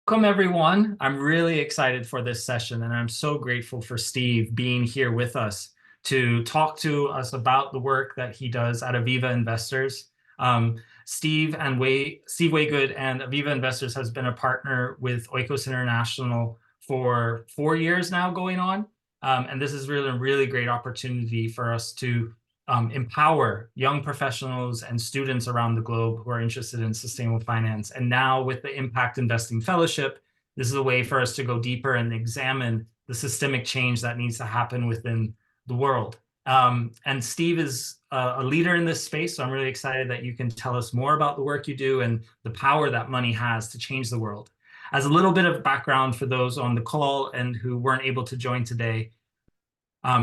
Welcome, everyone. I'm really excited for this session, and I'm so grateful for Steve being here with us to talk to us about the work that he does at Aviva Investors. Steve Waygood and Aviva Investors has been a partner with Oikos International for 4 years now going on. And this is really a really great opportunity for us to empower young professionals and students around the globe who are interested in sustainable finance. And now with the Impact Investing Fellowship, this is a way for us to go deeper and examine the systemic change that needs to happen within the world. And Steve is a leader in this space, so I'm really excited that you can tell us more about the work you do and the power that money has to change the world. As a little bit of background for those on the call and who weren't able to join today,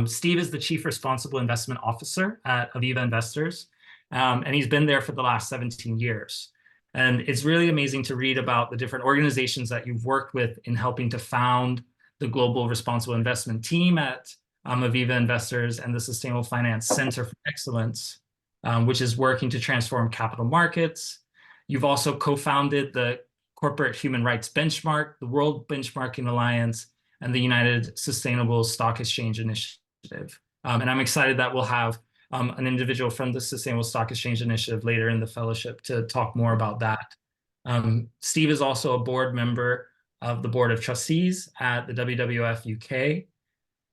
Steve is the Chief Responsible Investment Officer at Aviva Investors, and he's been there for the last 17 years. And it's really amazing to read about the different organizations that you've worked with in helping to found the Global Responsible Investment team at Aviva Investors and the Sustainable Finance Center for Excellence, which is working to transform capital markets. You've also co-founded the Corporate Human Rights Benchmark, the World Benchmarking Alliance, and the United Sustainable Stock Exchange Initiative. And I'm excited that we'll have an individual from the Sustainable Stock Exchange Initiative later in the fellowship to talk more about that. Steve is also a board member of the Board of Trustees at the WWF UK.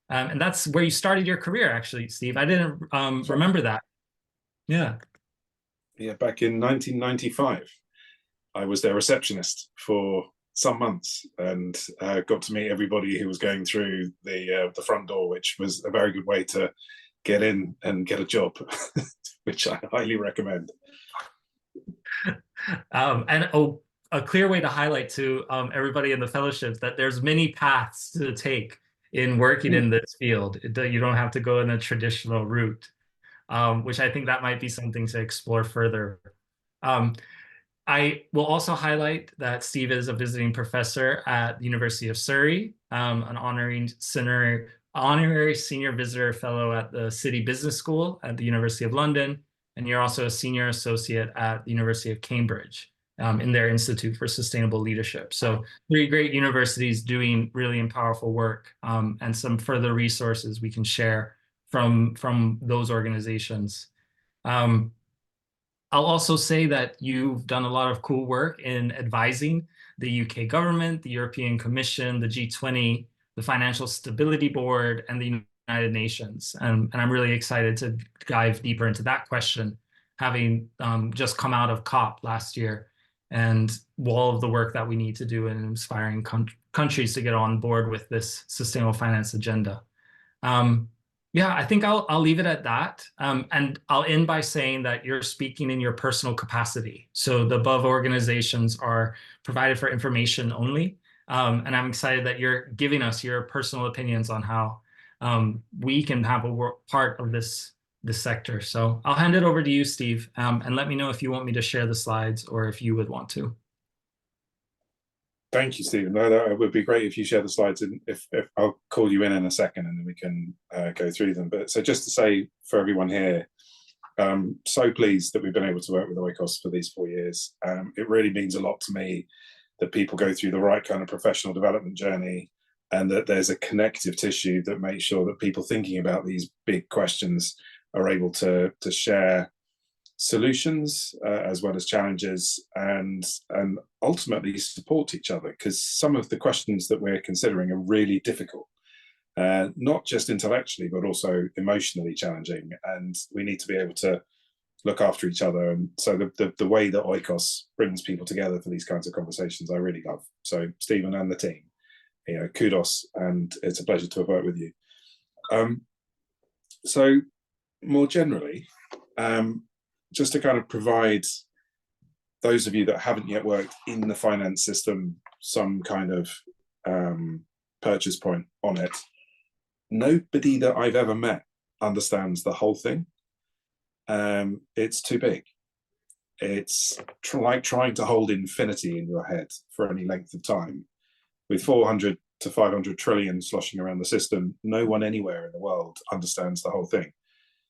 And that's where you started your career, actually, Steve. I didn't remember that. Yeah. Yeah, back in 1995, I was their receptionist for some months and got to meet everybody who was going through the front door, which was a very good way to get in and get a job, which I highly recommend. A clear way to highlight to everybody in the fellowship that there's many paths to take in working in this field. You don't have to go in a traditional route, which I think that might be something to explore further. I will also highlight that Steve is a visiting professor at the University of Surrey, an honorary senior visitor fellow at the City Business School at the University of London, and you're also a senior associate at the University of Cambridge in their Institute for Sustainable Leadership. So 3 great universities doing really powerful work, and some further resources we can share from those organizations. I'll also say that you've done a lot of cool work in advising the UK government, the European Commission, the G20, the Financial Stability Board, and the United Nations. And I'm really excited to dive deeper into that question, having just come out of COP last year and all of the work that we need to do in inspiring countries to get on board with this sustainable finance agenda. Yeah, I think I'll leave it at that. And I'll end by saying that you're speaking in your personal capacity. So the above organizations are provided for information only. And I'm excited that you're giving us your personal opinions on how we can have a part of this sector. So I'll hand it over to you, Steve, and let me know if you want me to share the slides or if you would want to. Thank you, Stephen. No, that would be great if you share the slides, and if I'll call you in a second and then we can go through them. But so just to say for everyone here, so pleased that we've been able to work with oikos for these 4 years. It really means a lot to me that people go through the right kind of professional development journey and that there's a connective tissue that makes sure that people thinking about these big questions are able to share solutions as well as challenges and ultimately support each other, because some of the questions that we're considering are really difficult, not just intellectually but also emotionally challenging, and we need to be able to look after each other. And so the way that oikos brings people together for these kinds of conversations I really love. So Stephen and the team, kudos, and it's a pleasure to have worked with you. So more generally, just to kind of provide those of you that haven't yet worked in the finance system some kind of purchase point on it, nobody that I've ever met understands the whole thing. It's too big. It's like trying to hold infinity in your head for any length of time. With 400 to 500 trillion sloshing around the system, no one anywhere in the world understands the whole thing.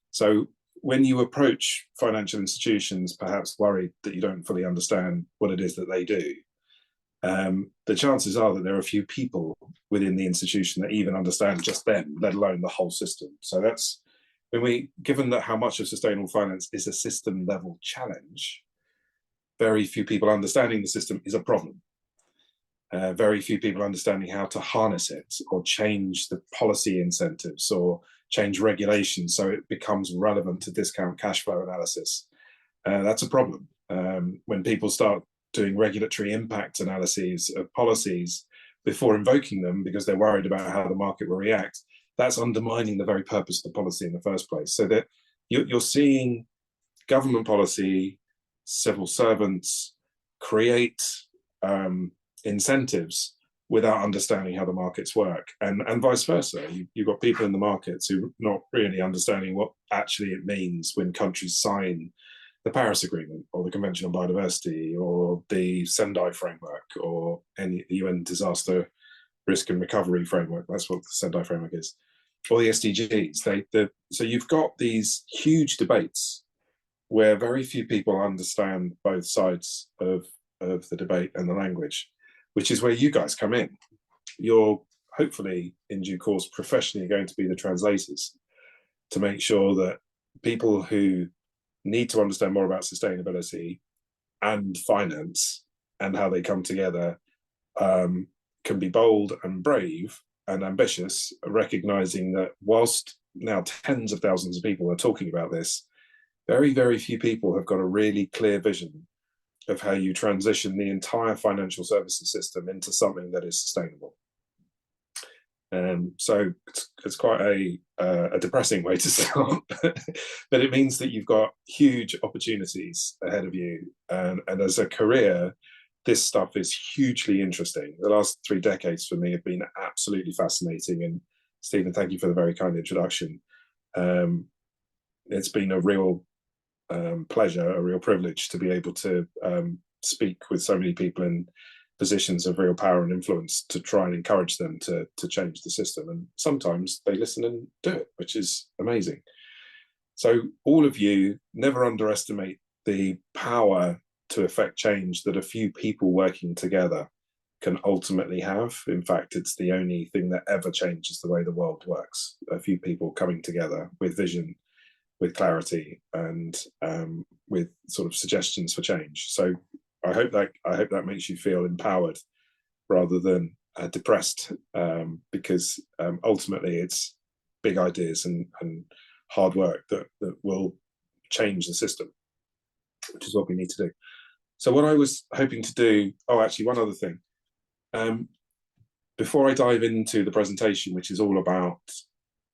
So when you approach financial institutions, perhaps worried that you don't fully understand what it is that they do, the chances are that there are a few people within the institution that even understand just them, let alone the whole system. So that's given that how much of sustainable finance is a system level challenge, very few people understanding the system is a problem. Very few people understanding how to harness it or change the policy incentives or change regulations so it becomes relevant to discount cash flow analysis. That's a problem. When people start doing regulatory impact analyses of policies before invoking them because they're worried about how the market will react, that's undermining the very purpose of the policy in the first place. So that you're seeing government policy, civil servants create incentives without understanding how the markets work, and vice versa. You've got people in the markets who are not really understanding what actually it means when countries sign the Paris Agreement or the Convention on Biodiversity or the Sendai Framework or any UN Disaster Risk and Recovery Framework. That's what the Sendai Framework is, or the SDGs. So you've got these huge debates where very few people understand both sides of the debate and the language, which is where you guys come in. You're hopefully in due course professionally going to be the translators to make sure that people who need to understand more about sustainability and finance and how they come together can be bold and brave and ambitious, recognizing that whilst now tens of thousands of people are talking about this, very, very few people have got a really clear vision of how you transition the entire financial services system into something that is sustainable. So it's quite a depressing way to start, but it means that you've got huge opportunities ahead of you. And as a career, this stuff is hugely interesting. The last 3 decades for me have been absolutely fascinating. And Stephen, thank you for the very kind introduction. It's been a real pleasure, a real privilege to be able to speak with so many people in positions of real power and influence to try and encourage them to change the system. And sometimes they listen and do it, which is amazing. So all of you, never underestimate the power to affect change that a few people working together can ultimately have. In fact, it's the only thing that ever changes the way the world works. A few people coming together with vision, with clarity, and with sort of suggestions for change. So I hope that makes you feel empowered rather than depressed, because ultimately it's big ideas and hard work that will change the system, which is what we need to do. So what I was hoping to do, actually one other thing, before I dive into the presentation, which is all about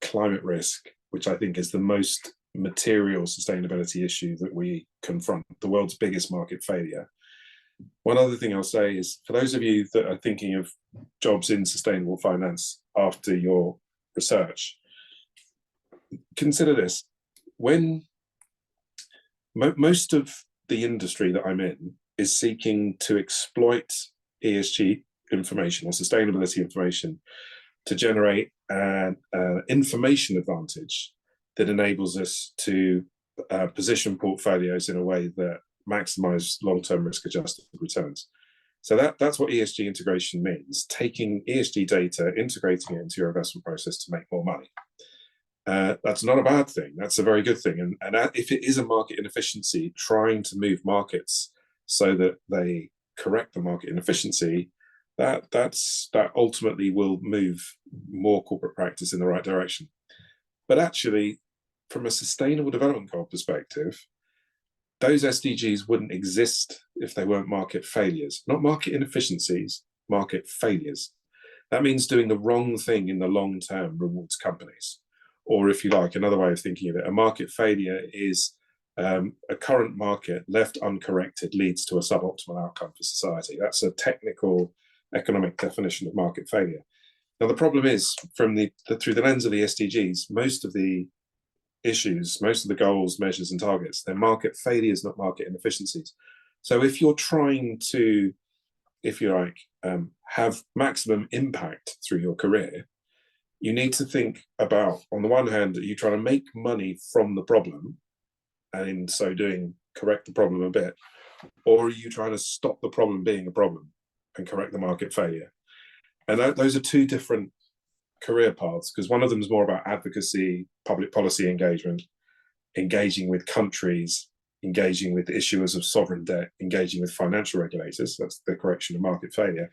climate risk, which I think is the most material sustainability issue that we confront, the world's biggest market failure. One other thing I'll say is, for those of you that are thinking of jobs in sustainable finance after your research, consider this. When most of the industry that I'm in is seeking to exploit ESG information or sustainability information to generate an information advantage that enables us to position portfolios in a way that maximize long-term risk-adjusted returns. So that's what ESG integration means: taking ESG data, integrating it into your investment process to make more money. That's not a bad thing. That's a very good thing. And if it is a market inefficiency, trying to move markets so that they correct the market inefficiency, that ultimately will move more corporate practice in the right direction. But actually, from a sustainable development goal perspective, those SDGs wouldn't exist if they weren't market failures, not market inefficiencies, market failures. That means doing the wrong thing in the long term rewards companies. Or if you like, another way of thinking of it, a market failure is a current market left uncorrected leads to a suboptimal outcome for society. That's a technical economic definition of market failure. Now, the problem is, through the lens of the SDGs, most of the issues, most of the goals, measures, and targets, they're market failures, not market inefficiencies. So if you're trying to, if you like, have maximum impact through your career, you need to think about, on the one hand, that you're trying to make money from the problem, and in so doing, correct the problem a bit, or are you trying to stop the problem being a problem? and correct the market failure. And those are two different career paths, because one of them is more about advocacy, public policy engagement, engaging with countries, engaging with issuers of sovereign debt, engaging with financial regulators. That's the correction of market failure.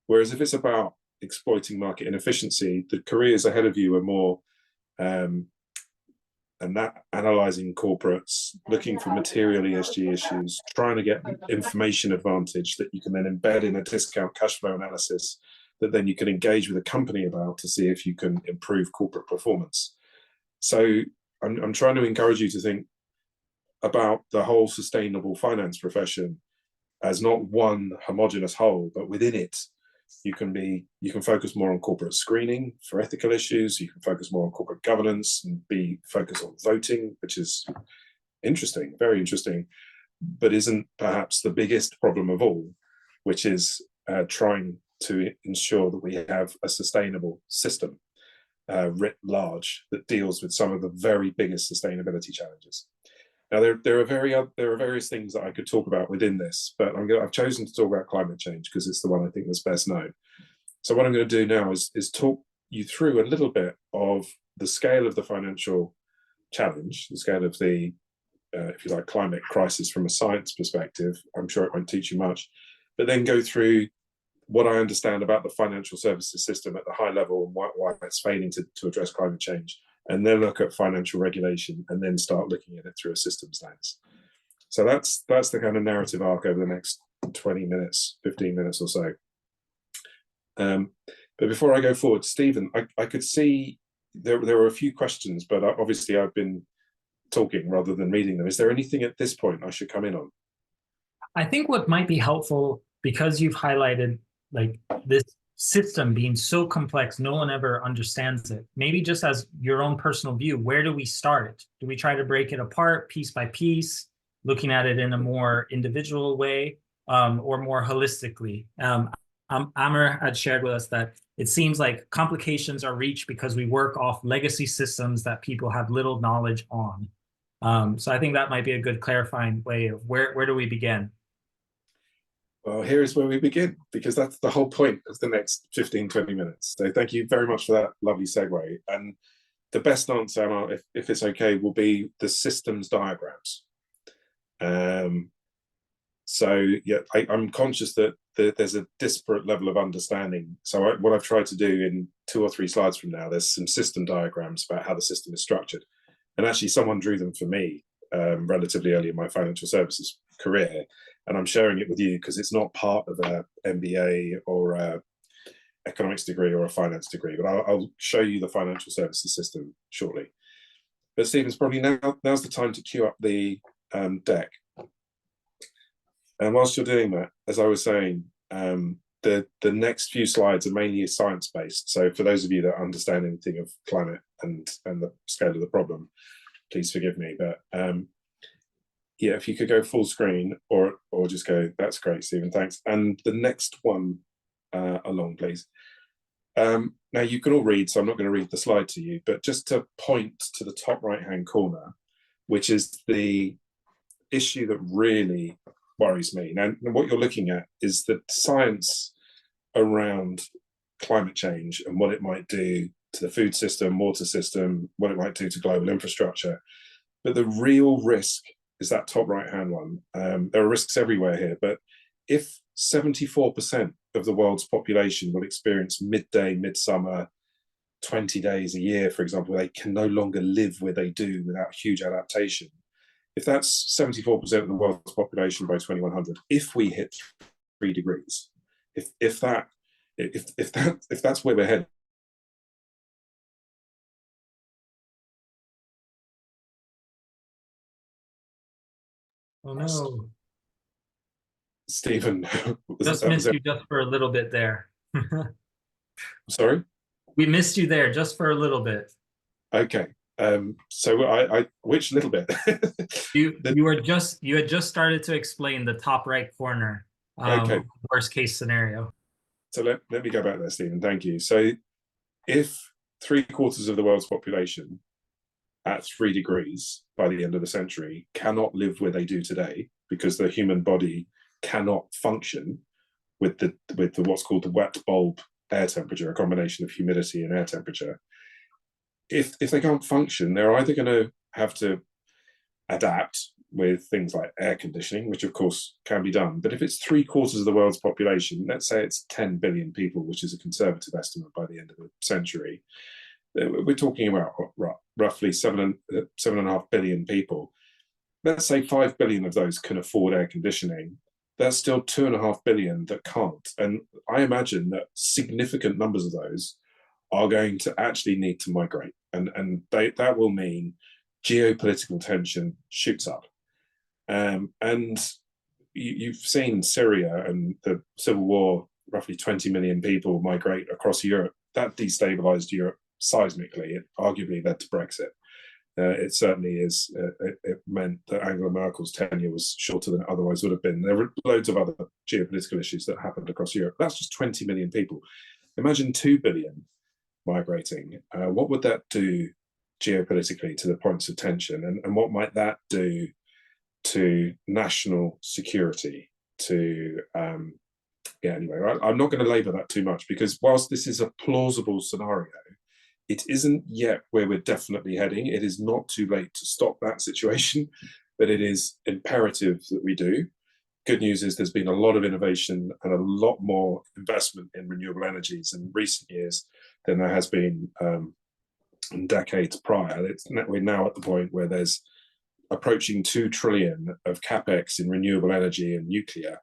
Whereas if it's about exploiting market inefficiency, the careers ahead of you are more and that analyzing corporates, looking for material ESG issues, trying to get information advantage that you can then embed in a discount cash flow analysis that then you can engage with a company about to see if you can improve corporate performance. So I'm trying to encourage you to think about the whole sustainable finance profession as not one homogenous whole, but within it, you can focus more on corporate screening for ethical issues. You can focus more on corporate governance and be focused on voting, which is interesting, very interesting, but isn't perhaps the biggest problem of all, which is trying to ensure that we have a sustainable system writ large that deals with some of the very biggest sustainability challenges. Now, there are various things that I could talk about within this, but I've chosen to talk about climate change because it's the one I think that's best known. So what I'm going to do now is talk you through a little bit of the scale of the financial challenge, the scale of the, if you like, climate crisis from a science perspective. I'm sure it won't teach you much, but then go through what I understand about the financial services system at the high level and why it's failing to address climate change, and then look at financial regulation, and then start looking at it through a systems lens. So that's the kind of narrative arc over the next 20 minutes, 15 minutes or so. But before I go forward, Stephen, I could see there were a few questions, but obviously I've been talking rather than reading them. Is there anything at this point I should come in on? I think what might be helpful, because you've highlighted like this system being so complex, no one ever understands it. Maybe just as your own personal view, where do we start? Do we try to break it apart piece by piece, looking at it in a more individual way, or more holistically? Amer had shared with us that it seems like complications are reached because we work off legacy systems that people have little knowledge on. So I think that might be a good clarifying way of where do we begin? Well, here's where we begin, because that's the whole point of the next 15, 20 minutes. So thank you very much for that lovely segue. And the best answer, if it's okay, will be the systems diagrams. So yeah, I'm conscious that there's a disparate level of understanding. So what I've tried to do in 2 or 3 slides from now, there's some system diagrams about how the system is structured. And actually someone drew them for me relatively early in my financial services career. And I'm sharing it with you because it's not part of an MBA or a economics degree or a finance degree, but I'll show you the financial services system shortly. But Stephen's probably now's the time to queue up the deck. And whilst you're doing that, as I was saying, the next few slides are mainly science-based. So for those of you that understand anything of climate and the scale of the problem, please forgive me. But yeah, if you could go full screen or just go, that's great, Stephen, thanks. And the next one along, please. Now you can all read, so I'm not going to read the slide to you, but just to point to the top right-hand corner, which is the issue that really worries me. Now, what you're looking at is the science around climate change and what it might do to the food system, water system, what it might do to global infrastructure. But the real risk is that top right-hand one. There are risks everywhere here, but if 74% of the world's population will experience midday, midsummer, 20 days a year, for example, they can no longer live where they do without huge adaptation. If that's 74% of the world's population by 2100, if we hit 3 degrees, if that's where we're headed. Oh no. Stephen, Just missed you just for a little bit there. Sorry? We missed you there just for a little bit. Okay. So I which little bit? You had just started to explain the top right corner, okay. worst case scenario. So let me go back there, Stephen. Thank you. So if 3/4 of the world's population at 3 degrees by the end of the century cannot live where they do today because the human body cannot function with the what's called the wet bulb air temperature, a combination of humidity and air temperature. If they can't function, they're either going to have to adapt with things like air conditioning, which of course can be done. But if it's 3/4 of the world's population, let's say it's 10 billion people, which is a conservative estimate by the end of the century, we're talking about roughly 7.5 billion people. Let's say 5 billion of those can afford air conditioning. There's still 2.5 billion that can't. And I imagine that significant numbers of those are going to actually need to migrate. And that will mean geopolitical tension shoots up. And you've seen Syria and the civil war, roughly 20 million people migrate across Europe. That destabilized Europe seismically. It arguably led to Brexit. It certainly is. It meant that Angela Merkel's tenure was shorter than it otherwise would have been. There were loads of other geopolitical issues that happened across Europe. That's just 20 million people. Imagine 2 billion migrating. What would that do geopolitically to the points of tension? And what might that do to national security? Anyway, I'm not going to labour that too much, because whilst this is a plausible scenario, it isn't yet where we're definitely heading. It is not too late to stop that situation, but it is imperative that we do. Good news is there's been a lot of innovation and a lot more investment in renewable energies in recent years than there has been in decades prior. We're now at the point where there's approaching 2 trillion of capex in renewable energy and nuclear,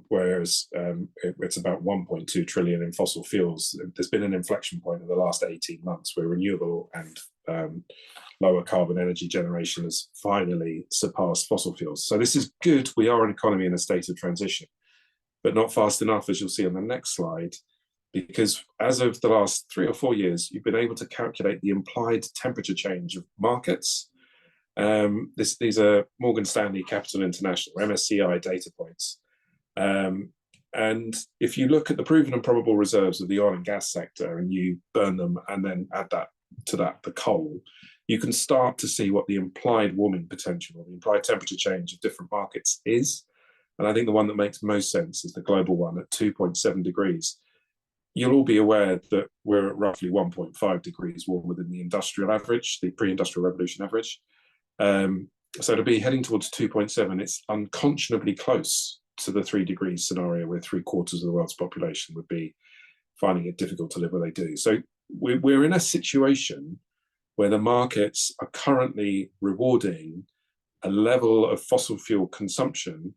whereas it's about 1.2 trillion in fossil fuels. There's been an inflection point in the last 18 months where renewable and lower carbon energy generation has finally surpassed fossil fuels. So this is good. We are an economy in a state of transition, but not fast enough, as you'll see on the next slide, because as of the last 3 or 4 years, you've been able to calculate the implied temperature change of markets. These are Morgan Stanley Capital International, MSCI data points. And if you look at the proven and probable reserves of the oil and gas sector and you burn them and then add that to the coal, you can start to see what the implied warming potential or the implied temperature change of different markets is. And I think the one that makes most sense is the global one at 2.7 degrees. You'll all be aware that we're at roughly 1.5 degrees warmer than the industrial average, the pre-industrial revolution average. So to be heading towards 2.7, it's unconscionably close to the 3 degrees scenario where 3/4 of the world's population would be finding it difficult to live where they do. So we're in a situation where the markets are currently rewarding a level of fossil fuel consumption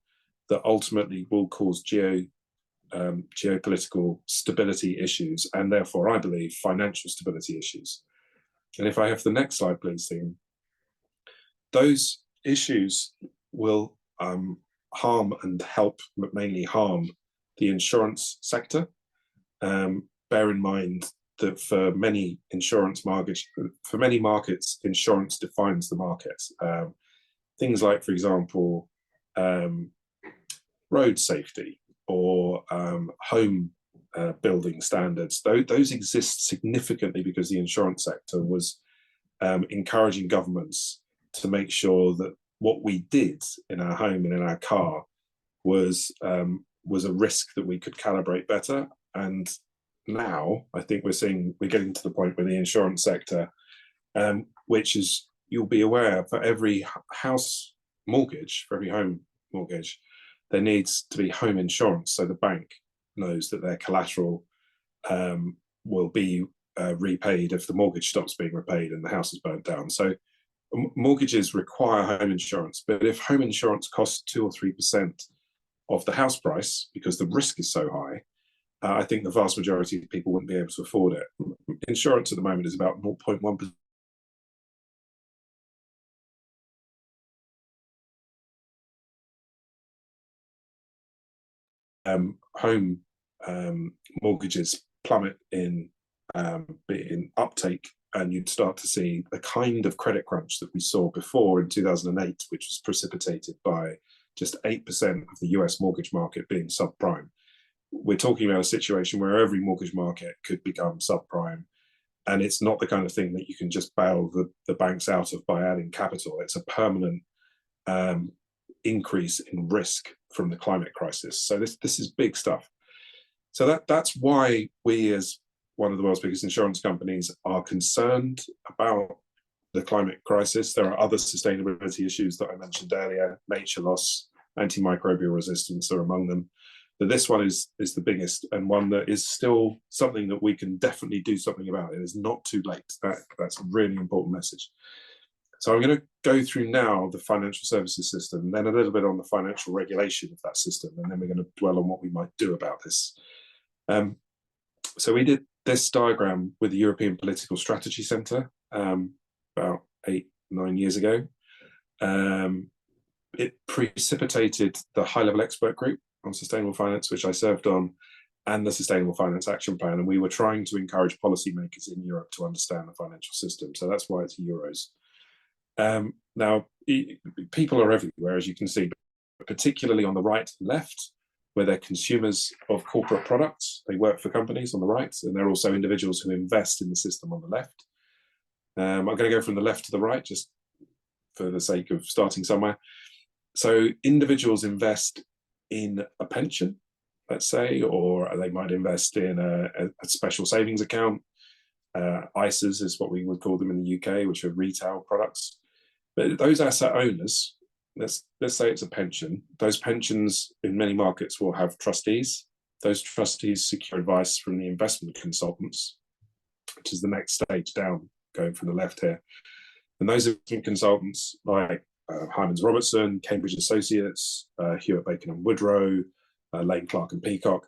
that ultimately will cause geopolitical stability issues, and therefore, I believe, financial stability issues. And if I have the next slide, please, Stephen. Those issues will harm and help, but mainly harm, the insurance sector. Bear in mind that for many markets, insurance defines the market. Things like, for example, road safety or home building standards. Those exist significantly because the insurance sector was encouraging governments to make sure that what we did in our home and in our car was a risk that we could calibrate better. And now I think we're getting to the point where the insurance sector, which is, you'll be aware, for every house mortgage, for every home mortgage, there needs to be home insurance, so the bank knows that their collateral will be repaid if the mortgage stops being repaid and the house is burnt down. So mortgages require home insurance, but if home insurance costs 2 or 3% of the house price because the risk is so high, I think the vast majority of people wouldn't be able to afford it. Insurance at the moment is about 0.1%. Home mortgages plummet in uptake, and you'd start to see the kind of credit crunch that we saw before in 2008, which was precipitated by just 8% of the US mortgage market being subprime. We're talking about a situation where every mortgage market could become subprime, and it's not the kind of thing that you can just bail the banks out of by adding capital. It's a permanent increase in risk from the climate crisis. So this is big stuff. So that's why we, as one of the world's biggest insurance companies, are concerned about the climate crisis. There are other sustainability issues that I mentioned earlier. Nature loss, antimicrobial resistance are among them. But this one is the biggest, and one that is still something that we can definitely do something about. It is not too late. That's a really important message. So I'm going to go through now the financial services system, and then a little bit on the financial regulation of that system, and then we're going to dwell on what we might do about this. So we did this diagram with the European Political Strategy Centre about 8-9 years ago. It precipitated the high-level expert group on sustainable finance, which I served on, and the Sustainable Finance Action Plan, and we were trying to encourage policymakers in Europe to understand the financial system. So that's why it's Euros. Now, people are everywhere, as you can see, but particularly on the right and left, where they're consumers of corporate products. They work for companies on the right, and they're also individuals who invest in the system on the left. I'm going to go from the left to the right, just for the sake of starting somewhere. So individuals invest in a pension, let's say, or they might invest in a special savings account. ISAs is what we would call them in the UK, which are retail products. But those asset owners, let's say it's a pension, those pensions in many markets will have trustees. Those trustees secure advice from the investment consultants, which is the next stage down, going from the left here. And those investment consultants like Hymans Robertson, Cambridge Associates, Hewitt Bacon and Woodrow, Lane Clark and Peacock,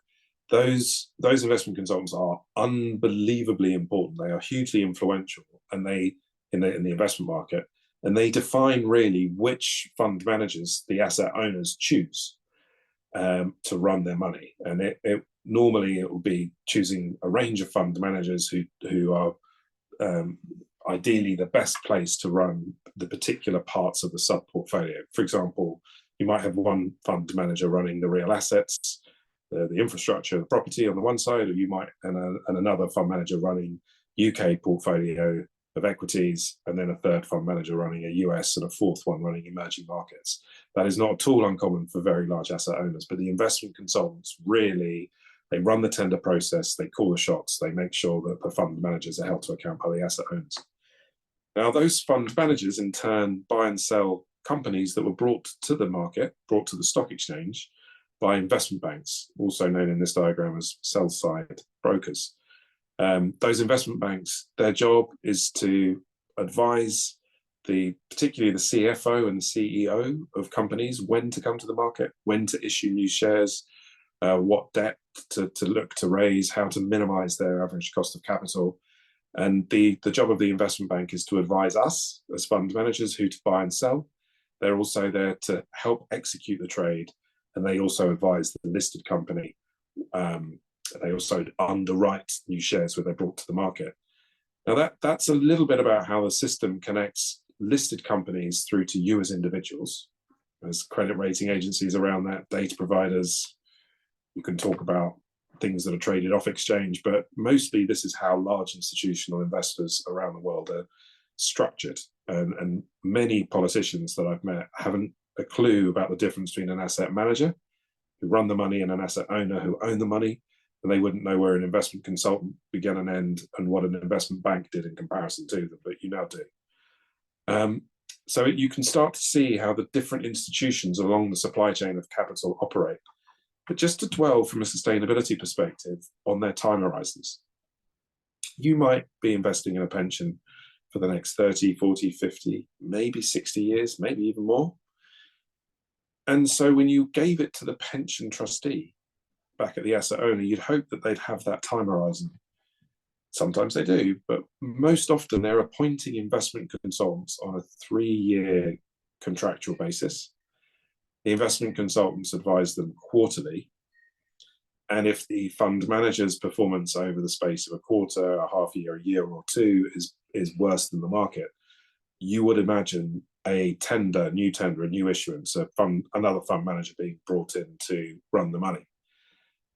those investment consultants are unbelievably important. They are hugely influential, and they in the investment market, and they define really which fund managers the asset owners choose to run their money. And normally it will be choosing a range of fund managers who are ideally the best place to run the particular parts of the sub portfolio. For example, you might have one fund manager running the real assets, the infrastructure, the property on the one side, or you might and another fund manager running UK portfolio of equities, and then a third fund manager running a US, and a fourth one running emerging markets. That is not at all uncommon for very large asset owners, but the investment consultants really, they run the tender process, they call the shots, they make sure that the fund managers are held to account by the asset owners. Now, those fund managers in turn buy and sell companies that were brought to the market, brought to the stock exchange by investment banks, also known in this diagram as sell-side brokers. Those investment banks, their job is to advise particularly the CFO and the CEO of companies when to come to the market, when to issue new shares, what debt to look to raise, how to minimize their average cost of capital. And the job of the investment bank is to advise us as fund managers who to buy and sell. They're also there to help execute the trade, and they also advise the listed company. They also underwrite new shares when they're brought to the market. Now that's a little bit about how the system connects listed companies through to you as individuals. There's credit rating agencies around that, data providers. You can talk about things that are traded off exchange, but mostly this is how large institutional investors around the world are structured. And many politicians that I've met haven't a clue about the difference between an asset manager who run the money and an asset owner who own the money. And they wouldn't know where an investment consultant began and end and what an investment bank did in comparison to them, but you now do. So you can start to see how the different institutions along the supply chain of capital operate. But just to dwell from a sustainability perspective on their time horizons, you might be investing in a pension for the next 30, 40, 50, maybe 60 years, maybe even more. And so when you gave it to the pension trustee back at the asset owner, you'd hope that they'd have that time horizon. Sometimes they do, but most often they're appointing investment consultants on a 3-year contractual basis. The investment consultants advise them quarterly. And if the fund manager's performance over the space of a quarter, a half year or two is worse than the market, you would imagine a new tender, a new issuance, another fund manager being brought in to run the money.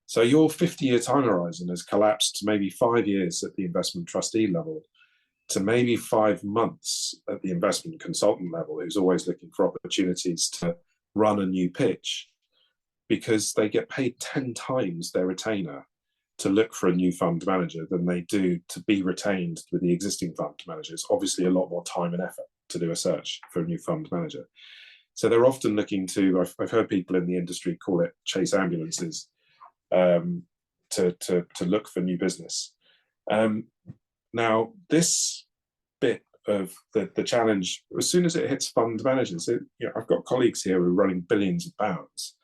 So your 50-year time horizon has collapsed to maybe 5 years at the investment trustee level, to maybe 5 months at the investment consultant level, who's always looking for opportunities to run a new pitch because they get paid 10 times their retainer to look for a new fund manager than they do to be retained with the existing fund manager. It's obviously a lot more time and effort to do a search for a new fund manager. So they're often looking to, I've heard people in the industry call it chase ambulances, to look for new business. Now, this bit of the challenge, as soon as it hits fund managers, I've got colleagues here who are running billions of pounds.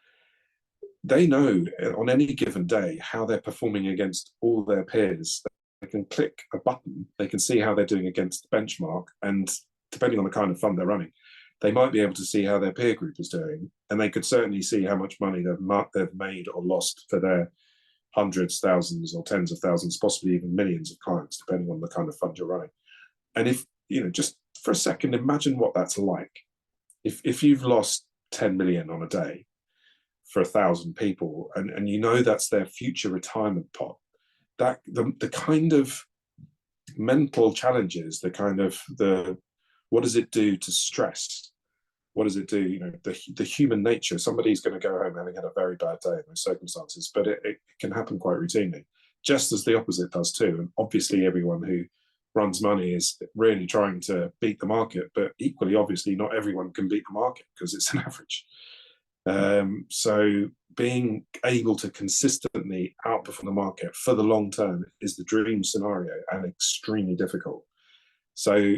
They know on any given day how they're performing against all their peers. They can click a button, they can see how they're doing against the benchmark, and depending on the kind of fund they're running, they might be able to see how their peer group is doing, and they could certainly see how much money they've made or lost for their hundreds, thousands, or tens of thousands, possibly even millions of clients, depending on the kind of fund you're running. And if, just for a second, imagine what that's like. If you've lost 10 million on a day for 1,000 people, and that's their future retirement pot, that the kind of mental challenges, what does it do to stress? What does it do? The human nature. Somebody's going to go home having had a very bad day in those circumstances, but it can happen quite routinely, just as the opposite does too. And obviously, everyone who runs money is really trying to beat the market, but equally, obviously, not everyone can beat the market because it's an average. So being able to consistently outperform the market for the long term is the dream scenario and extremely difficult. So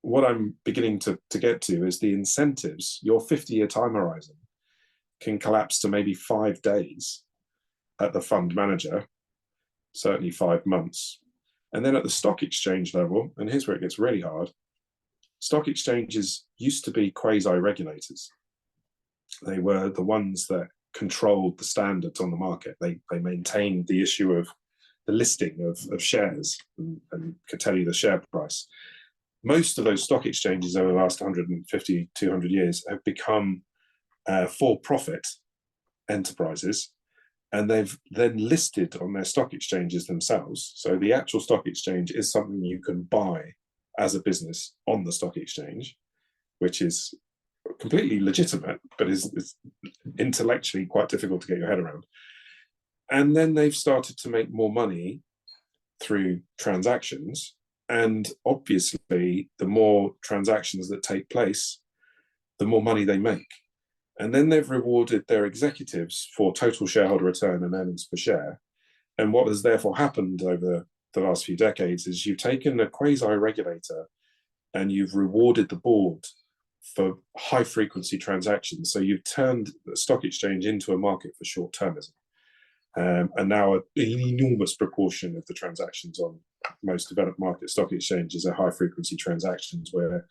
what I'm beginning to get to is the incentives. Your 50-year time horizon can collapse to maybe 5 days at the fund manager, certainly 5 months. And then at the stock exchange level, and here's where it gets really hard, stock exchanges used to be quasi-regulators. They were the ones that controlled the standards on the market. They maintained the issue of the listing of shares and could tell you the share price. Most of those stock exchanges over the last 150, 200 years have become for-profit enterprises, and they've then listed on their stock exchanges themselves. So the actual stock exchange is something you can buy as a business on the stock exchange, which is completely legitimate, but is intellectually quite difficult to get your head around. And then they've started to make more money through transactions. And obviously, the more transactions that take place, the more money they make. And then they've rewarded their executives for total shareholder return and earnings per share. And what has therefore happened over the last few decades is you've taken a quasi-regulator and you've rewarded the board for high-frequency transactions. So you've turned the stock exchange into a market for short-termism. And now an enormous proportion of the transactions on most developed market stock exchanges are high-frequency transactions where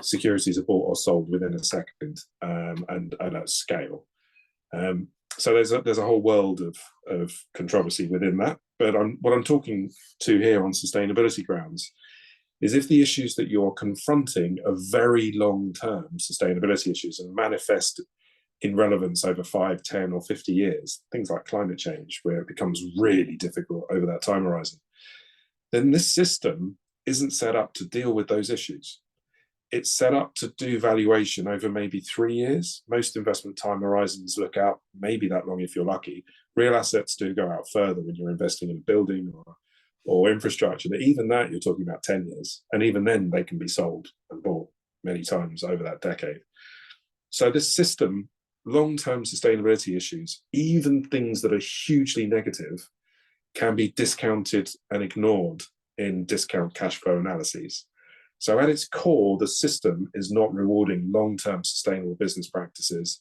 securities are bought or sold within a second, and at scale. So there's a whole world of controversy within that. But what I'm talking to here on sustainability grounds is if the issues that you're confronting are very long-term sustainability issues and manifest in relevance over 5, 10, or 50 years, things like climate change, where it becomes really difficult over that time horizon, then this system isn't set up to deal with those issues. It's set up to do valuation over maybe 3 years. Most investment time horizons look out maybe that long if you're lucky. Real assets do go out further when you're investing in a building or infrastructure. But even that, you're talking about 10 years. And even then, they can be sold and bought many times over that decade. So this system, long-term sustainability issues, even things that are hugely negative, can be discounted and ignored in discount cash flow analyses. So at its core, the system is not rewarding long-term sustainable business practices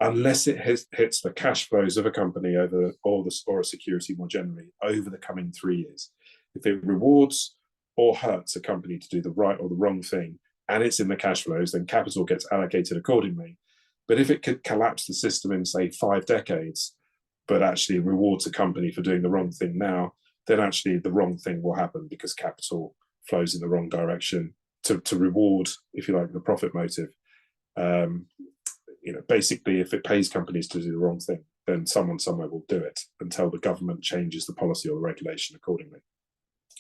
unless it hits the cash flows of a company or a security more generally over the coming 3 years. If it rewards or hurts a company to do the right or the wrong thing, and it's in the cash flows, then capital gets allocated accordingly. But if it could collapse the system in, say, 5 decades, but actually rewards a company for doing the wrong thing now, then actually the wrong thing will happen because capital flows in the wrong direction to reward, if you like, the profit motive. Basically, if it pays companies to do the wrong thing, then someone somewhere will do it until the government changes the policy or the regulation accordingly.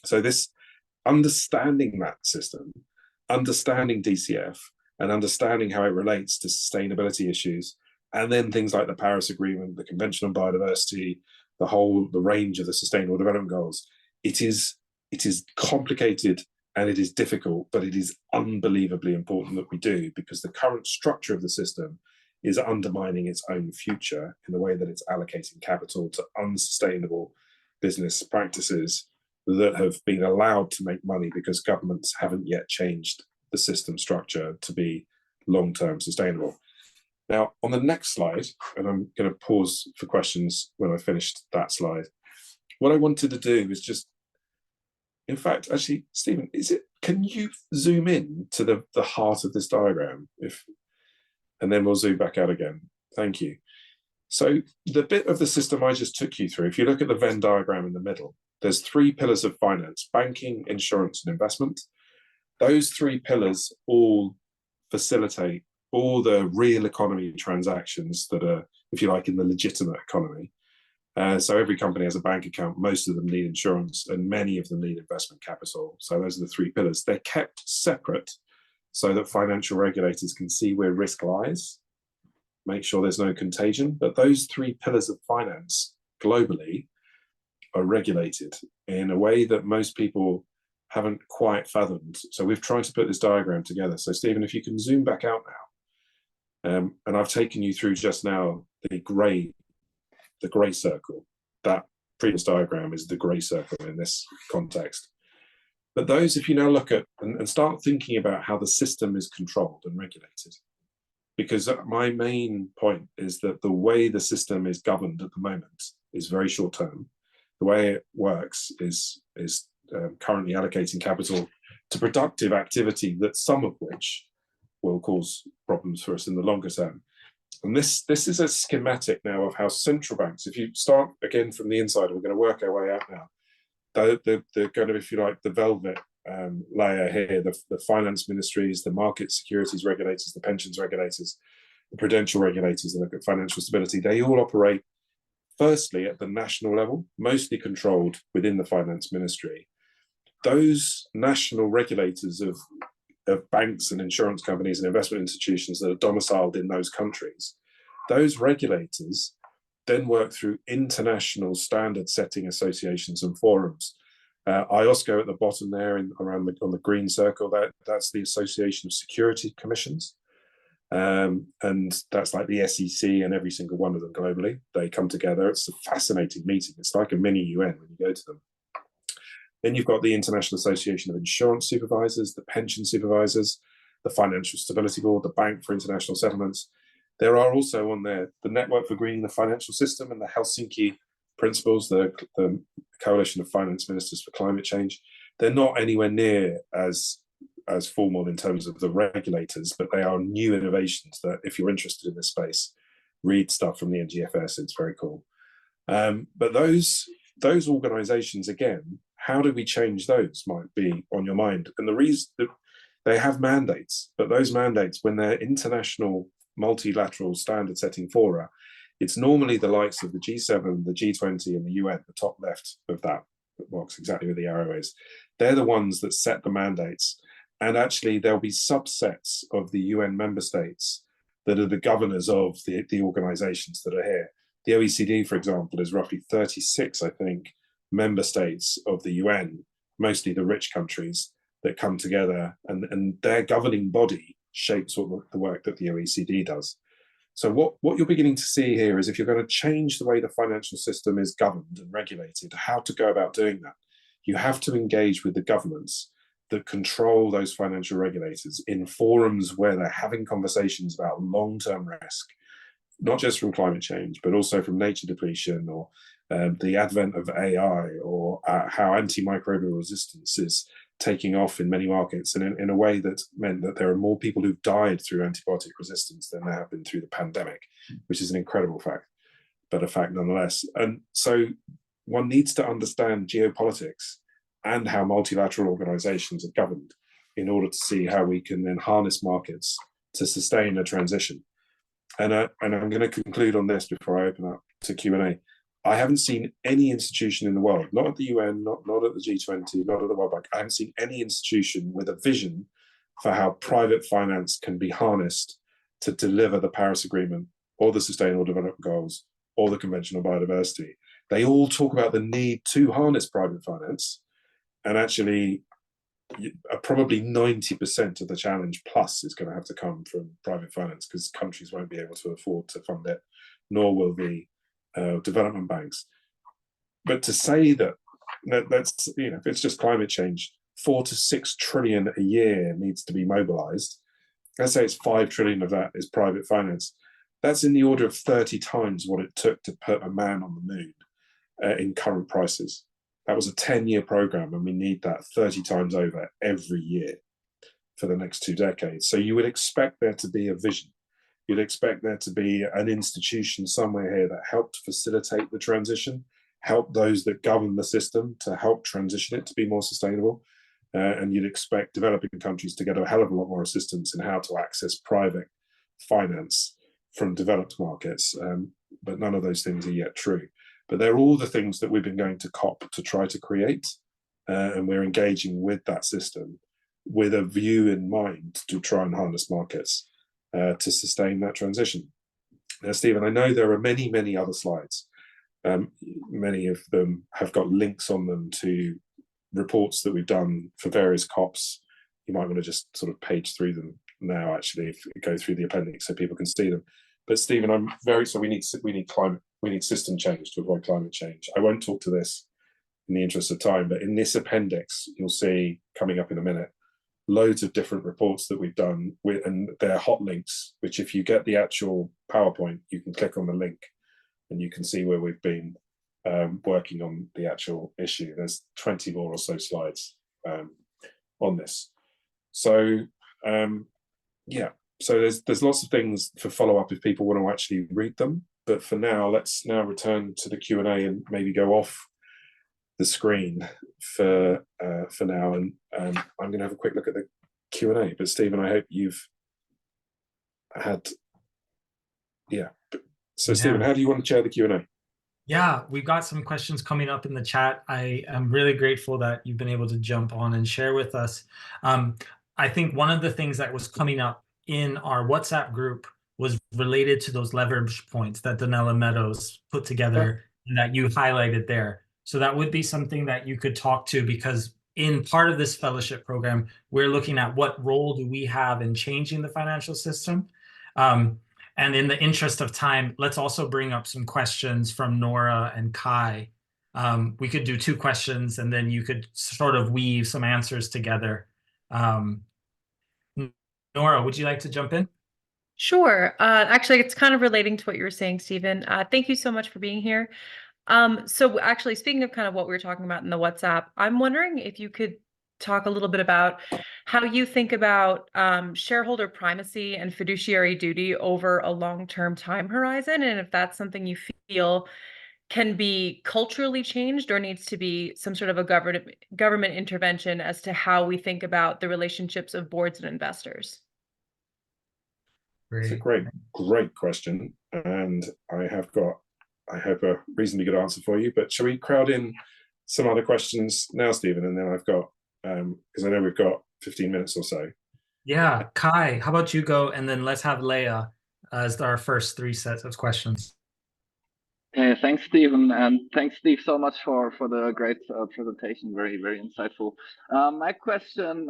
So this understanding that system, understanding DCF, and understanding how it relates to sustainability issues. And then things like the Paris Agreement, the Convention on Biodiversity, the range of the Sustainable Development Goals. It is complicated and it is difficult, but it is unbelievably important that we do, because the current structure of the system is undermining its own future in the way that it's allocating capital to unsustainable business practices that have been allowed to make money because governments haven't yet changed the system structure to be long-term sustainable. Now, on the next slide, and I'm going to pause for questions when I finished that slide, what I wanted to do is just, in fact, actually, Stephen, can you zoom in to the heart of this diagram? And then we'll zoom back out again. Thank you. So the bit of the system I just took you through, if you look at the Venn diagram in the middle, there's 3 pillars of finance: banking, insurance, and investment. Those 3 pillars all facilitate all the real economy transactions that are, if you like, in the legitimate economy. So every company has a bank account, most of them need insurance, and many of them need investment capital. So those are the 3 pillars. They're kept separate so that financial regulators can see where risk lies, make sure there's no contagion. But those 3 pillars of finance globally are regulated in a way that most people haven't quite fathomed. So we've tried to put this diagram together. So Stephen, if you can zoom back out now, and I've taken you through just now the grey circle. That previous diagram is the grey circle in this context. But those, if you now look at and start thinking about how the system is controlled and regulated, because my main point is that the way the system is governed at the moment is very short term. The way it works is currently allocating capital to productive activity, that some of which will cause problems for us in the longer term. And this is a schematic now of how central banks, if you start again from the inside, we're going to work our way out now. They're going to, if you like, the velvet layer here, the finance ministries, the market securities regulators, the pensions regulators, the prudential regulators that look at financial stability. They all operate firstly at the national level, mostly controlled within the finance ministry. Those national regulators of banks and insurance companies and investment institutions that are domiciled in those countries, those regulators then work through international standard setting associations and forums. IOSCO at the bottom there on the green circle, that's the Association of Security Commissions. And that's like the SEC and every single one of them globally. They come together. It's a fascinating meeting. It's like a mini UN when you go to them. Then you've got the International Association of Insurance Supervisors, the Pension Supervisors, the Financial Stability Board, the Bank for International Settlements. There are also on there the Network for Greening the Financial System and the Helsinki Principles, the Coalition of Finance Ministers for Climate Change. They're not anywhere near as formal in terms of the regulators, but they are new innovations that, if you're interested in this space, read stuff from the NGFS. It's very cool. But those organizations, again, how do we change those might be on your mind. And the reason that they have mandates, but those mandates, when they're international multilateral standard setting fora, it's normally the likes of the G7, the G20 and the UN, the top left of that box, exactly where the arrow is. They're the ones that set the mandates. And actually there'll be subsets of the UN member states that are the governors of the organizations that are here. The OECD, for example, is roughly 36, I think, member states of the UN, mostly the rich countries, that come together, and their governing body shapes the work that the OECD does. So what you're beginning to see here is, if you're going to change the way the financial system is governed and regulated, how to go about doing that. You have to engage with the governments that control those financial regulators in forums where they're having conversations about long-term risk, not just from climate change, but also from nature depletion, or the advent of AI, or how antimicrobial resistance is taking off in many markets, and in a way that's meant that there are more people who've died through antibiotic resistance than there have been through the pandemic, which is an incredible fact, but a fact nonetheless. And so one needs to understand geopolitics and how multilateral organizations are governed in order to see how we can then harness markets to sustain a transition. And I'm going to conclude on this before I open up to Q&A. I haven't seen any institution in the world, not at the UN, not at the G20, not at the World Bank. I haven't seen any institution with a vision for how private finance can be harnessed to deliver the Paris Agreement or the Sustainable Development Goals or the Convention on Biodiversity. They all talk about the need to harness private finance, and actually probably 90% of the challenge plus is going to have to come from private finance, because countries won't be able to afford to fund it, nor will the development banks. But to say that's, if it's just climate change, 4 to 6 trillion a year needs to be mobilized. Let's say it's 5 trillion of that is private finance. That's in the order of 30 times what it took to put a man on the moon in current prices. That was a 10-year program, and we need that 30 times over every year for the next 2 decades. So you would expect there to be a vision. You'd expect there to be an institution somewhere here that helped facilitate the transition, help those that govern the system to help transition it to be more sustainable. And you'd expect developing countries to get a hell of a lot more assistance in how to access private finance from developed markets. But none of those things are yet true. But they're all the things that we've been going to COP to try to create. And we're engaging with that system with a view in mind to try and harness markets to sustain that transition. Now, Stephen, I know there are many, many other slides. Many of them have got links on them to reports that we've done for various COPs. You might want to just sort of page through them now, actually, if you go through the appendix so people can see them. But Stephen, we need system change to avoid climate change. I won't talk to this in the interest of time, but in this appendix, you'll see, coming up in a minute, loads of different reports that we've done, and they're hot links, which if you get the actual PowerPoint, you can click on the link and you can see where we've been working on the actual issue. There's 20 more or so slides on this. So yeah, so there's lots of things for follow-up if people want to actually read them. But for now, let's now return to the Q&A and maybe go off the screen for now. And I'm going to have a quick look at the Q&A. But Stephen, I hope you've had, yeah. So Stephen, how do you want to chair the Q&A? Yeah, we've got some questions coming up in the chat. I am really grateful that you've been able to jump on and share with us. I think one of the things that was coming up in our WhatsApp group was related to those leverage points that Donella Meadows put together and that you highlighted there. So that would be something that you could talk to, because in part of this fellowship program, we're looking at what role do we have in changing the financial system. And in the interest of time, let's also bring up some questions from Nora and Kai. We could do 2 questions, and then you could sort of weave some answers together. Nora, would you like to jump in? Sure. Actually, it's kind of relating to what you were saying, Stephen. Thank you so much for being here. So actually, speaking of kind of what we were talking about in the WhatsApp, I'm wondering if you could talk a little bit about how you think about shareholder primacy and fiduciary duty over a long-term time horizon, and if that's something you feel can be culturally changed or needs to be some sort of a government intervention as to how we think about the relationships of boards and investors. It's a great question, and I have a reasonably good answer for you. But shall we crowd in some other questions now, Stephen, and then I've got, because I know we've got 15 minutes or so. Yeah, Kai, how about you go, and then let's have Leah as our first 3 sets of questions. Thanks, Stephen, and thanks, Steve, so much for the great presentation. Very, very insightful. My question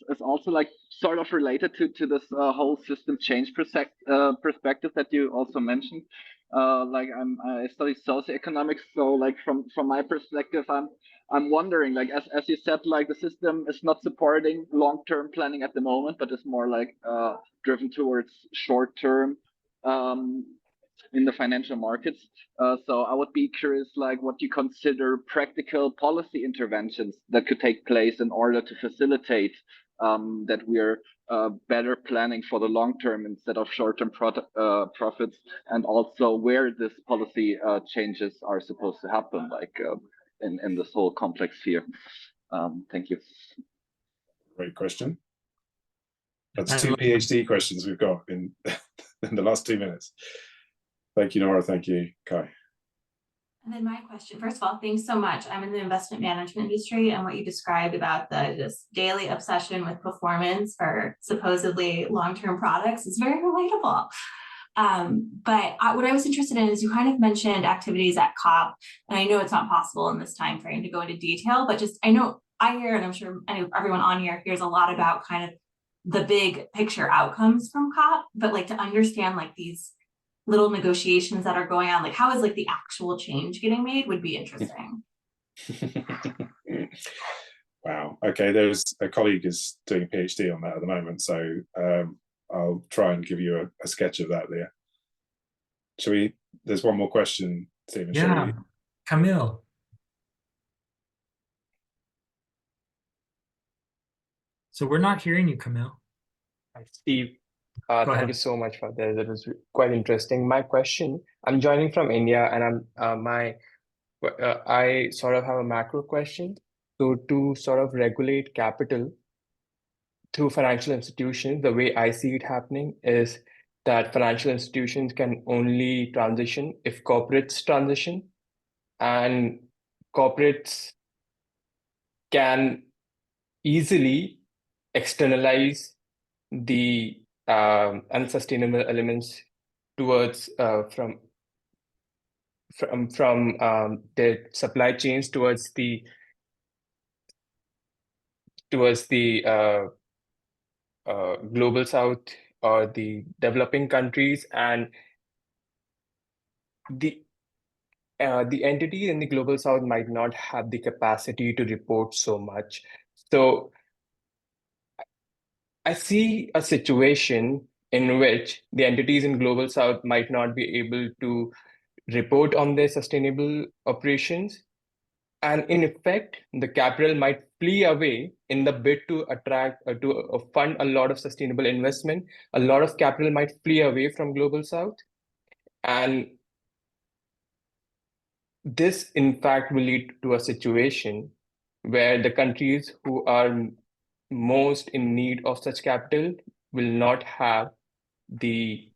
is also like sort of related to this whole system change perspective that you also mentioned. Like I study socioeconomics, so like from my perspective, I'm wondering, like as you said, like the system is not supporting long-term planning at the moment, but it's more like driven towards short-term in the financial markets. So I would be curious, like what you consider practical policy interventions that could take place in order to facilitate that we're better planning for the long term instead of short-term profits, and also where this policy changes are supposed to happen, like in this whole complex sphere. Thank you. Great question. That's 2 PhD questions we've got in the last 2 minutes. Thank you, Nora. Thank you, Kai. And then my question, first of all, thanks so much. I'm in the investment management industry, and what you described about the just daily obsession with performance for supposedly long-term products is very relatable. What I was interested in is you kind of mentioned activities at COP, and I know it's not possible in this time frame to go into detail, but just I know I hear, and I'm sure everyone on here hears a lot about kind of the big picture outcomes from COP, but like to understand like these little negotiations that are going on, like how is like the actual change getting made would be interesting. Wow. Okay, there's a colleague is doing a PhD on that at the moment, so I'll try and give you a sketch of that, Leah. Shall we? There's one more question, Stephen. Yeah, Camille. So we're not hearing you, Camille. Hi, Steve, Go thank ahead. you so much for this. It was quite interesting. My question, I'm joining from India, and I sort of have a macro question. So to sort of regulate capital through financial institutions, the way I see it happening is that financial institutions can only transition if corporates transition, and corporates can easily externalize the unsustainable elements towards from their supply chains towards the global south or the developing countries, and the entities in the global south might not have the capacity to report so much. So I see a situation in which the entities in global south might not be able to report on their sustainable operations, and in effect, the capital might flee away in the bid to attract to fund a lot of sustainable investment. A lot of capital might flee away from global south, and this, in fact, will lead to a situation where the countries who are most in need of such capital will not have the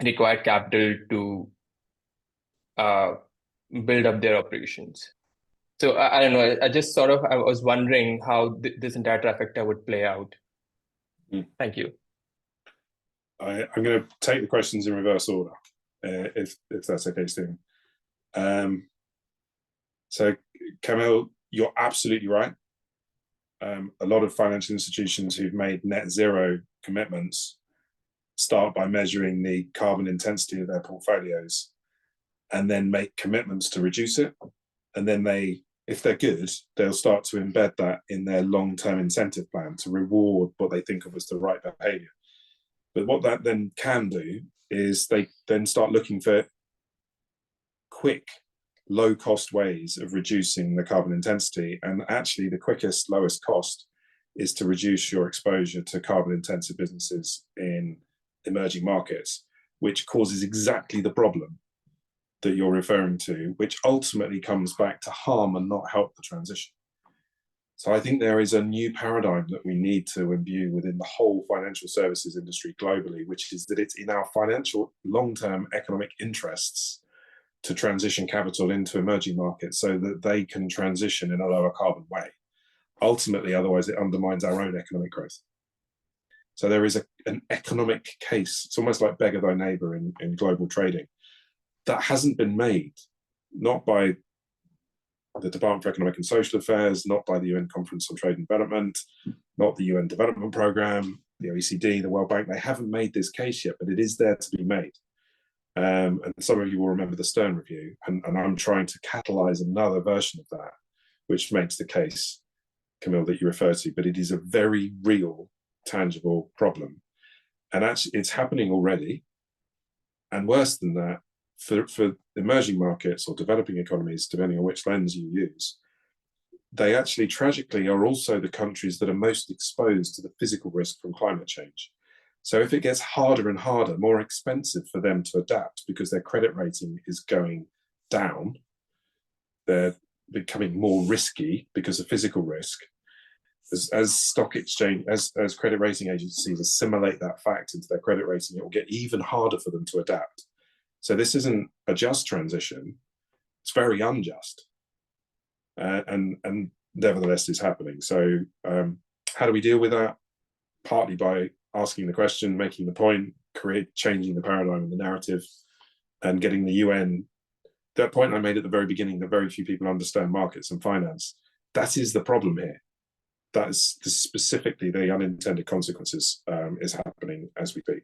required capital to build up their operations. So I don't know. I was wondering how this entire trifecta would play out. Thank you. I'm going to take the questions in reverse order, if that's okay, Stephen. So, Camille, you're absolutely right. A lot of financial institutions who've made net zero commitments start by measuring the carbon intensity of their portfolios and then make commitments to reduce it. And then if they're good, they'll start to embed that in their long-term incentive plan to reward what they think of as the right behavior. But what that then can do is they then start looking for quick, low-cost ways of reducing the carbon intensity. And actually, the quickest, lowest cost is to reduce your exposure to carbon-intensive businesses in emerging markets, which causes exactly the problem that you're referring to, which ultimately comes back to harm and not help the transition. So I think there is a new paradigm that we need to imbue within the whole financial services industry globally, which is that it's in our financial long-term economic interests to transition capital into emerging markets so that they can transition in a lower carbon way. Ultimately, otherwise it undermines our own economic growth. So there is an economic case, it's almost like beggar thy neighbor in global trading, that hasn't been made, not by the Department for Economic and Social Affairs, not by the UN Conference on Trade and Development, not the UN Development Programme, the OECD, the World Bank. They haven't made this case yet, but it is there to be made. And some of you will remember the Stern Review, and I'm trying to catalyse another version of that, which makes the case, Camille, that you refer to, but it is a very real, tangible problem. And actually, it's happening already. And worse than that, for emerging markets or developing economies, depending on which lens you use, they actually tragically are also the countries that are most exposed to the physical risk from climate change. So if it gets harder and harder, more expensive for them to adapt because their credit rating is going down, they're becoming more risky because of physical risk. As stock exchange, as credit rating agencies assimilate that fact into their credit rating, it will get even harder for them to adapt. So this isn't a just transition. It's very unjust, and nevertheless is happening. So how do we deal with that? Partly by asking the question, making the point, changing the paradigm and the narrative, and getting the UN. That point I made at the very beginning, that very few people understand markets and finance. That is the problem here. That is specifically the unintended consequences is happening as we speak.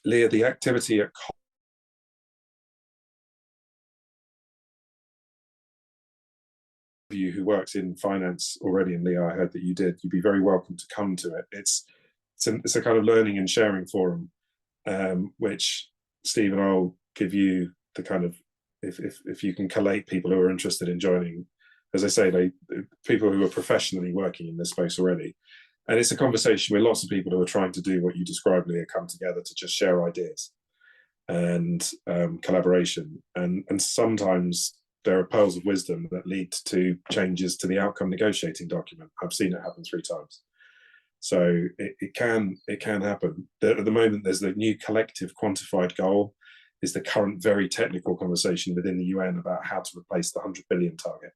Leah, the activity at you who works in finance already, and Leah, I heard that you did, you'd be very welcome to come to it. It's a kind of learning and sharing forum, which Steve and I'll give you the kind of, if you can collate people who are interested in joining, as I say, people who are professionally working in this space already. And it's a conversation with lots of people who are trying to do what you described, Leah, come together to just share ideas and collaboration. And sometimes there are pearls of wisdom that lead to changes to the outcome negotiating document. I've seen it happen 3 times. So it can happen. At the moment, there's the new collective quantified goal, is the current very technical conversation within the UN about how to replace the 100 billion target.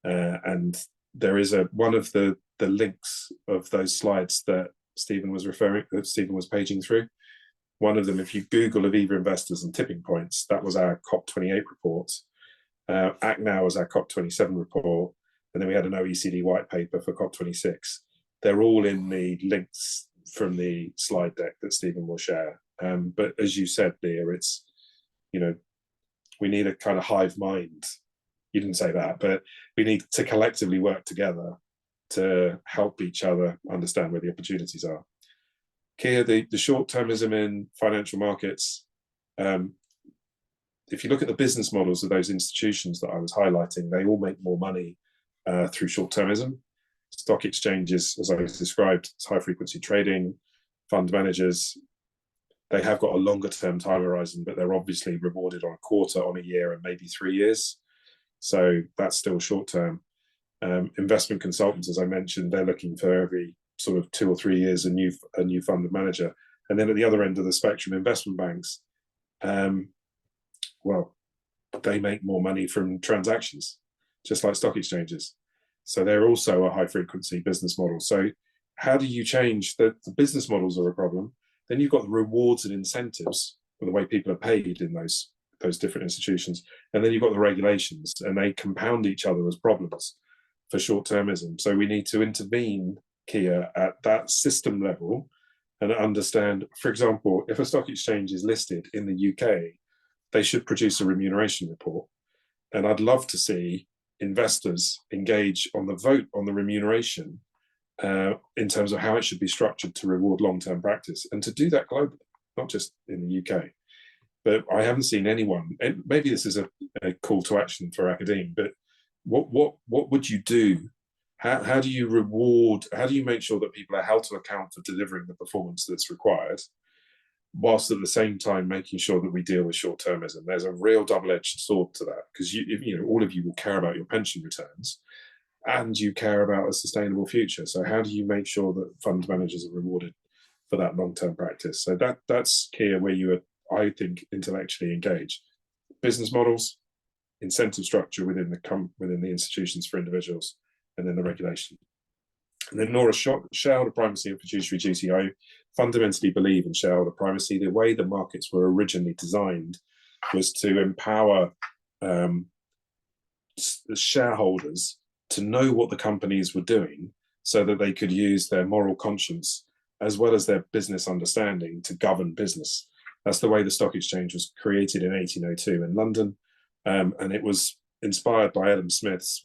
And there is one of the links of those slides that Stephen was paging through. One of them, if you Google Aviva Investors and tipping points, that was our COP28 report. Act Now was our COP27 report. And then we had an OECD white paper for COP26. They're all in the links from the slide deck that Stephen will share. But as you said, Leah, it's, we need a kind of hive mind. You didn't say that, but we need to collectively work together to help each other understand where the opportunities are. Kia, the short-termism in financial markets, if you look at the business models of those institutions that I was highlighting, they all make more money through short-termism. Stock exchanges, as I described, it's high-frequency trading, fund managers, they have got a longer-term time horizon, but they're obviously rewarded on a quarter, on a year, and maybe 3 years. So that's still short-term. Investment consultants, as I mentioned, they're looking for every sort of 2 or 3 years a new fund manager. And then at the other end of the spectrum, investment banks, well, they make more money from transactions, just like stock exchanges. So they're also a high-frequency business model. So how do you change the business models are a problem? Then you've got the rewards and incentives for the way people are paid in those different institutions. And then you've got the regulations, and they compound each other as problems for short-termism. So we need to intervene, Kia, at that system level and understand, for example, if a stock exchange is listed in the UK, they should produce a remuneration report. And I'd love to see investors engage on the vote on the remuneration in terms of how it should be structured to reward long-term practice, and to do that globally, not just in the UK. But I haven't seen anyone, and maybe this is a call to action for academia, but what would you do? How do you reward, how do you make sure that people are held to account for delivering the performance that's required, whilst at the same time making sure that we deal with short-termism? There's a real double-edged sword to that, because all of you will care about your pension returns, and you care about a sustainable future. So how do you make sure that fund managers are rewarded for that long-term practice? So that's here where you are, I think, intellectually engaged. Business models, incentive structure within the institutions for individuals, and then the regulation. And then Nora, shareholder primacy and fiduciary duty. I fundamentally believe in shareholder primacy. The way the markets were originally designed was to empower the shareholders to know what the companies were doing, so that they could use their moral conscience as well as their business understanding to govern business. That's the way the stock exchange was created in 1802 in London, and it was inspired by Adam Smith's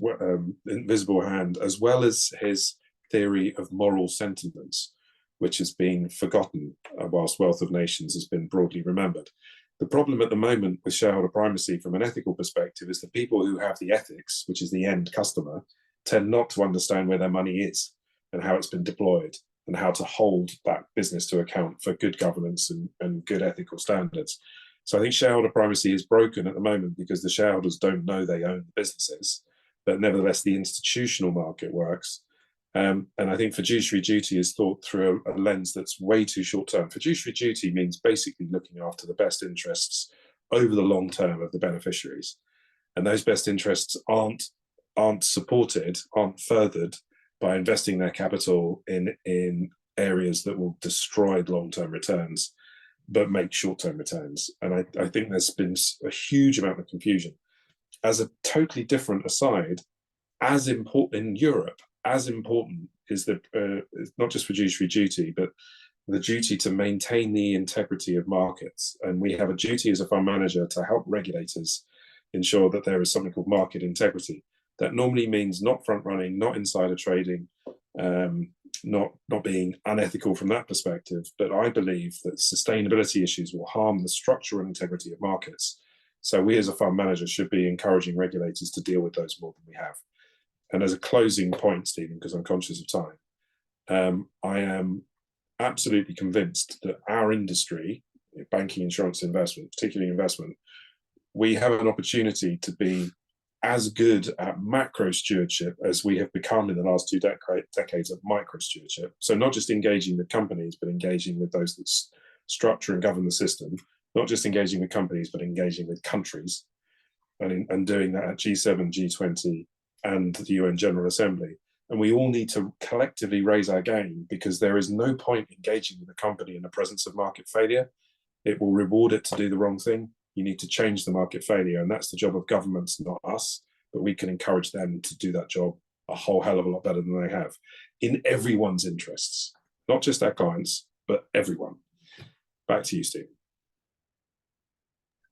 invisible hand, as well as his theory of moral sentiments, which has been forgotten whilst Wealth of Nations has been broadly remembered. The problem at the moment with shareholder primacy from an ethical perspective is the people who have the ethics, which is the end customer, tend not to understand where their money is and how it's been deployed, and how to hold that business to account for good governance and good ethical standards. So I think shareholder primacy is broken at the moment because the shareholders don't know they own the businesses, but nevertheless the institutional market works. And I think fiduciary duty is thought through a lens that's way too short term. Fiduciary duty means basically looking after the best interests over the long term of the beneficiaries. And those best interests aren't supported, aren't furthered by investing their capital in areas that will destroy long-term returns, but make short-term returns. And I think there's been a huge amount of confusion. As a totally different aside, as important in Europe, as important is not just fiduciary duty, but the duty to maintain the integrity of markets. And we have a duty as a fund manager to help regulators ensure that there is something called market integrity. That normally means not front running, not insider trading, not being unethical from that perspective. But I believe that sustainability issues will harm the structure and integrity of markets. So we as a fund manager should be encouraging regulators to deal with those more than we have. And as a closing point, Stephen, because I'm conscious of time, I am absolutely convinced that our industry, banking, insurance, investment, particularly investment, we have an opportunity to be as good at macro stewardship as we have become in the last 2 decades of micro stewardship. So not just engaging with companies, but engaging with those that structure and govern the system, not just engaging with companies, but engaging with countries, and doing that at G7, G20, and the UN General Assembly. And we all need to collectively raise our game, because there is no point engaging with a company in the presence of market failure. It will reward it to do the wrong thing. You need to change the market failure, and that's the job of governments, not us. But we can encourage them to do that job a whole hell of a lot better than they have, in everyone's interests, not just our clients, but everyone. Back to you, Steve.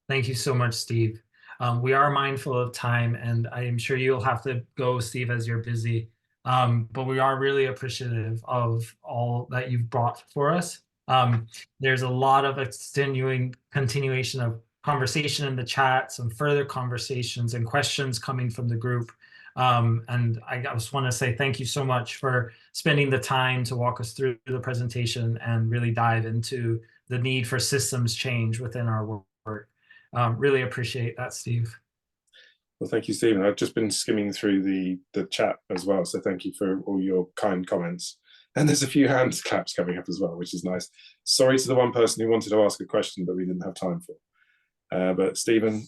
Thank you so much, Steve. We are mindful of time, and I am sure you'll have to go, Steve, as you're busy. But we are really appreciative of all that you've brought for us. There's a lot of continuation of conversation in the chat, some further conversations and questions coming from the group. And I just want to say thank you so much for spending the time to walk us through the presentation and really dive into the need for systems change within our work. Really appreciate that, Steve. Well, thank you, Stephen. I've just been skimming through the chat as well, so thank you for all your kind comments. And there's a few hand claps coming up as well, which is nice. Sorry to the one person who wanted to ask a question, but we didn't have time for. But Stephen,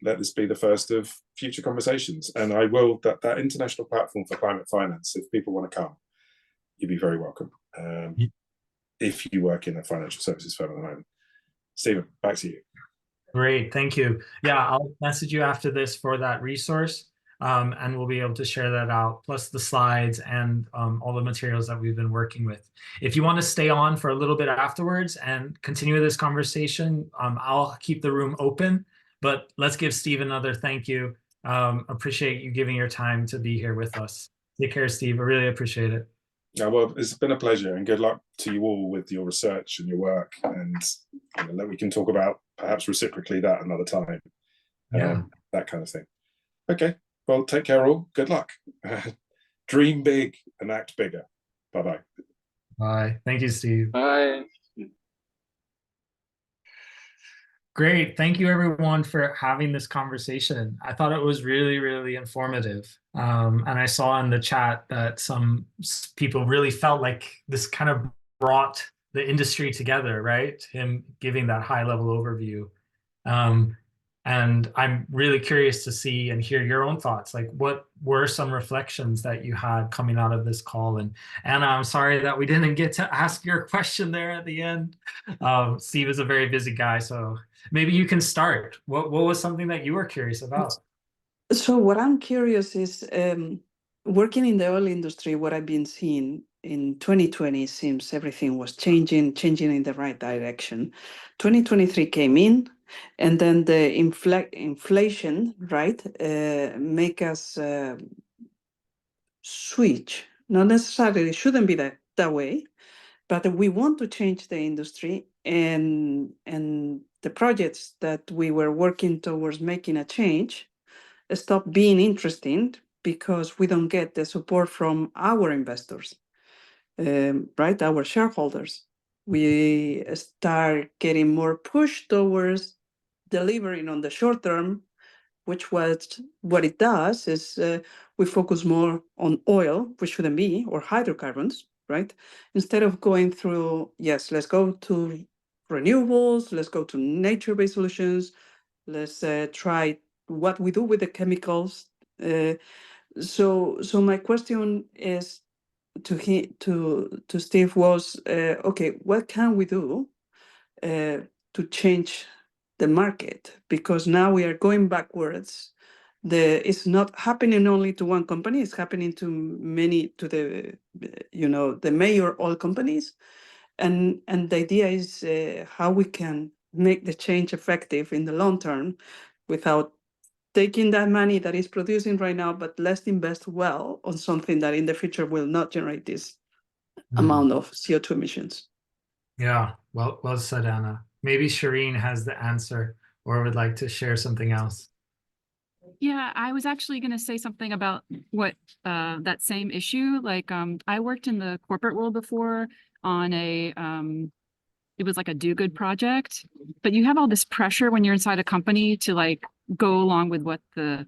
let this be the first of future conversations. And I will, that international platform for climate finance, if people want to come, you'd be very welcome. If you work in a financial services firm at the moment. Stephen, back to you. Great, thank you. Yeah, I'll message you after this for that resource, and we'll be able to share that out, plus the slides and all the materials that we've been working with. If you want to stay on for a little bit afterwards and continue this conversation, I'll keep the room open, but let's give Steve another thank you. Appreciate you giving your time to be here with us. Take care, Steve. I really appreciate it. Yeah, well, it's been a pleasure, and good luck to you all with your research and your work, and we can talk about perhaps reciprocally that another time. Yeah. That kind of thing. Okay, well, take care all. Good luck. Dream big and act bigger. Bye-bye. Bye. Thank you, Steve. Bye. Great. Thank you, everyone, for having this conversation. I thought it was really, really informative. And I saw in the chat that some people really felt like this kind of brought the industry together, right? Him giving that high-level overview. And I'm really curious to see and hear your own thoughts. Like, what were some reflections that you had coming out of this call? And Anna, I'm sorry that we didn't get to ask your question there at the end. Steve is a very busy guy, so maybe you can start. What was something that you were curious about? So what I'm curious is, working in the oil industry, what I've been seeing in 2020 seems everything was changing in the right direction. 2023 came in, and then the inflation, right, make us switch. Not necessarily, it shouldn't be that way, but we want to change the industry, and the projects that we were working towards making a change stop being interesting because we don't get the support from our investors, right? Our shareholders. We start getting more push towards delivering on the short term, which was what it does is we focus more on oil, which shouldn't be, or hydrocarbons, right? Instead of going through, yes, let's go to renewables, let's go to nature-based solutions, let's try what we do with the chemicals. So my question is to Steve was, okay, what can we do to change the market? Because now we are going backwards. It's not happening only to one company, it's happening to many, to the major oil companies. And the idea is how we can make the change effective in the long term without taking that money that is producing right now, but let's invest well on something that in the future will not generate this amount of CO2 emissions. Yeah, well said, Anna. Maybe Shireen has the answer or would like to share something else. Yeah, I was actually going to say something about what that same issue. Like, I worked in the corporate world before on it was like a do-good project, but you have all this pressure when you're inside a company to like go along with what the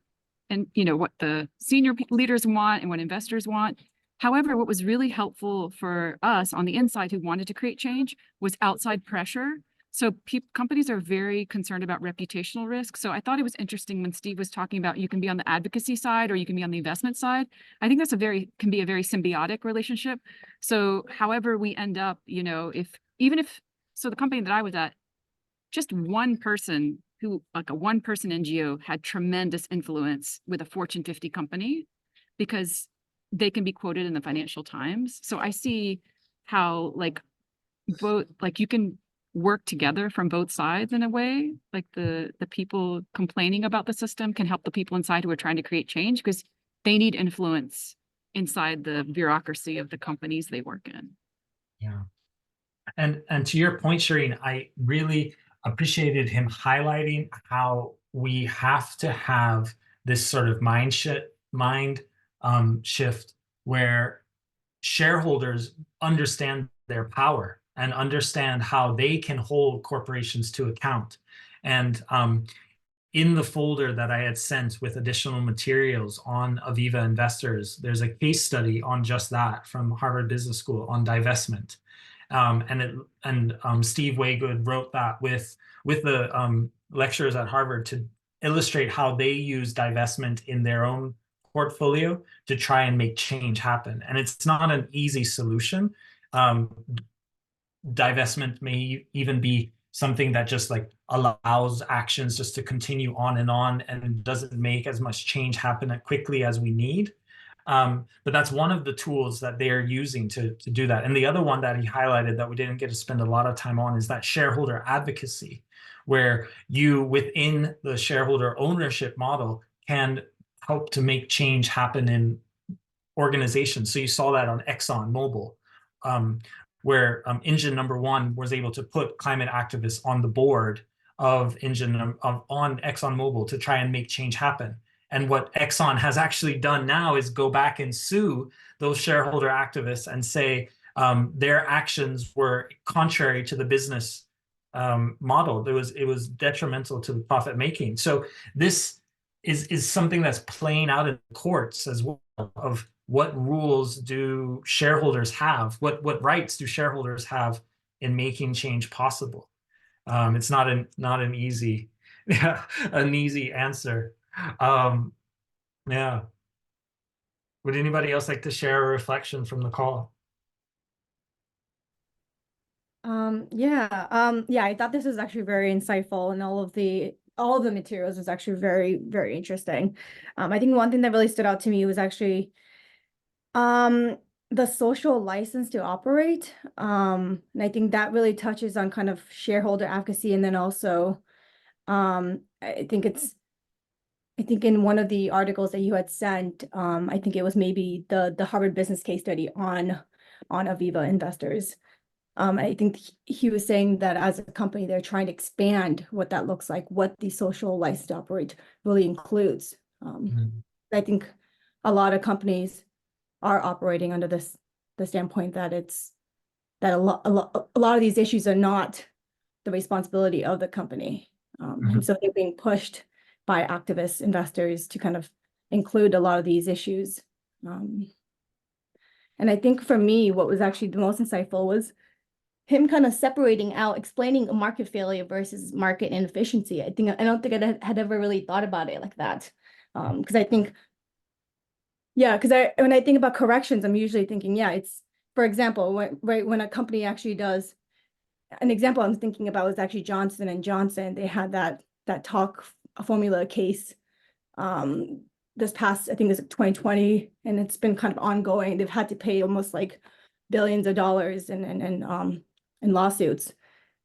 senior leaders want and what investors want. However, what was really helpful for us on the inside who wanted to create change was outside pressure. So companies are very concerned about reputational risk. So I thought it was interesting when Steve was talking about you can be on the advocacy side or you can be on the investment side. I think that's can be a very symbiotic relationship. So however we end up, so the company that I was at, just one person who, like a one-person NGO, had tremendous influence with a Fortune 50 company because they can be quoted in the Financial Times. So I see how you can work together from both sides in a way. Like the people complaining about the system can help the people inside who are trying to create change because they need influence inside the bureaucracy of the companies they work in. Yeah. And to your point, Shireen, I really appreciated him highlighting how we have to have this sort of mind shift where shareholders understand their power and understand how they can hold corporations to account. And in the folder that I had sent with additional materials on Aviva Investors, there's a case study on just that from Harvard Business School on divestment. Steve Waygood wrote that with the lecturers at Harvard to illustrate how they use divestment in their own portfolio to try and make change happen. And it's not an easy solution. Divestment may even be something that just like allows actions just to continue on and doesn't make as much change happen quickly as we need. But that's one of the tools that they are using to do that. And the other one that he highlighted that we didn't get to spend a lot of time on is that shareholder advocacy, where you within the shareholder ownership model can help to make change happen in organizations. So you saw that on ExxonMobil, where engine number one was able to put climate activists on the board of on ExxonMobil to try and make change happen. And what Exxon has actually done now is go back and sue those shareholder activists and say their actions were contrary to the business model. It was detrimental to the profit making. So this is something that's playing out in courts as well, of what rules do shareholders have, what rights do shareholders have in making change possible. It's not an easy answer. Yeah. Would anybody else like to share a reflection from the call? Yeah, I thought this was actually very insightful, and all of the materials was actually very, very interesting. I think one thing that really stood out to me was actually the social license to operate. And I think that really touches on kind of shareholder advocacy, and then also I think in one of the articles that you had sent, I think it was maybe the Harvard Business Case Study on Aviva Investors. I think he was saying that as a company, they're trying to expand what that looks like, what the social license to operate really includes. I think a lot of companies are operating under the standpoint that a lot of these issues are not the responsibility of the company. And so they're being pushed by activist investors to kind of include a lot of these issues. And I think for me, what was actually the most insightful was him kind of separating out, explaining a market failure versus market inefficiency. I don't think I had ever really thought about it like that. Because I think, yeah, because when I think about corrections, I'm usually thinking, yeah, it's, for example, when a company actually does, an example I'm thinking about was actually Johnson and Johnson. They had that talk formula case this past, I think it's 2020, and it's been kind of ongoing. They've had to pay almost like billions of dollars in lawsuits.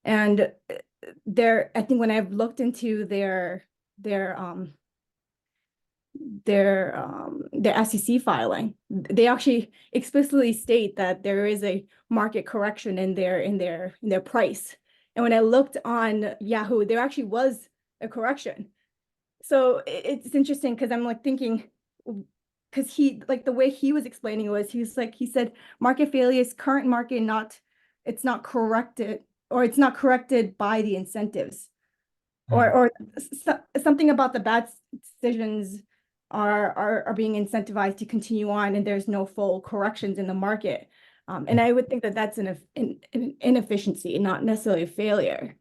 And I think when I've looked into their SEC filing, they actually explicitly state that there is a market correction in their price. And when I looked on Yahoo, there actually was a correction. So it's interesting because I'm like thinking, because he, like, the way he was explaining it was, he said market failure is current market, it's not corrected, or it's not corrected by the incentives, or something about the bad decisions are being incentivized to continue on, and there's no full corrections in the market. And I would think that that's an inefficiency, not necessarily a failure.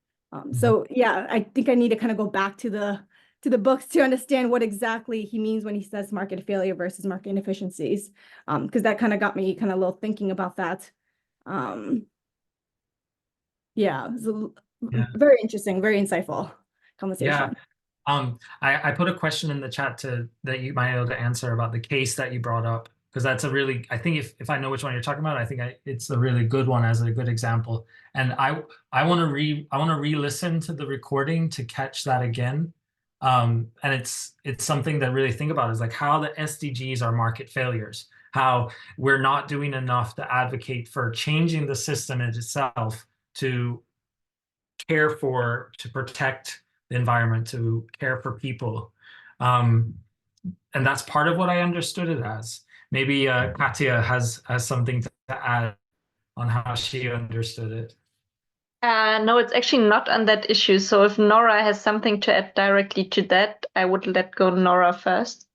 So yeah, I think I need to kind of go back to the books to understand what exactly he means when he says market failure versus market inefficiencies. Because that kind of got me kind of a little thinking about that. Yeah, very interesting, very insightful conversation. Yeah. I put a question in the chat that you might be able to answer about the case that you brought up, because that's a really, I think if I know which one you're talking about, I think it's a really good one as a good example. And I want to re-listen to the recording to catch that again. And it's something that really think about is like how the SDGs are market failures, how we're not doing enough to advocate for changing the system itself to protect the environment, to care for people. And that's part of what I understood it as. Maybe Katya has something to add on how she understood it. No, it's actually not on that issue. So if Nora has something to add directly to that, I would let go Nora first.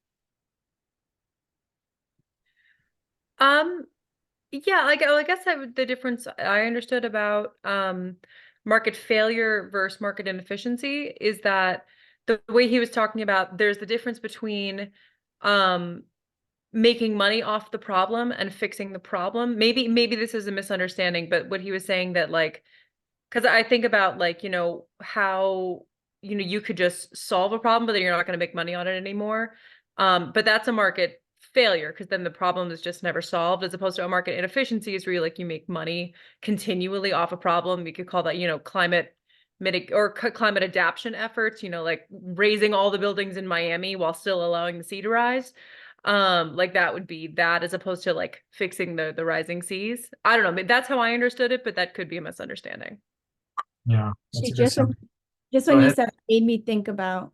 Yeah, like, I guess the difference I understood about market failure versus market inefficiency is that the way he was talking about, there's the difference between making money off the problem and fixing the problem. Maybe this is a misunderstanding, but what he was saying that, like, because I think about, like, how you could just solve a problem, but then you're not going to make money on it anymore. But that's a market failure, because then the problem is just never solved, as opposed to a market inefficiency is where you make money continually off a problem. We could call that climate adaptation efforts, like raising all the buildings in Miami while still allowing the sea to rise. Like that would be that, as opposed to like fixing the rising seas. I don't know, that's how I understood it, but that could be a misunderstanding. Yeah, Just when you said, it made me think about,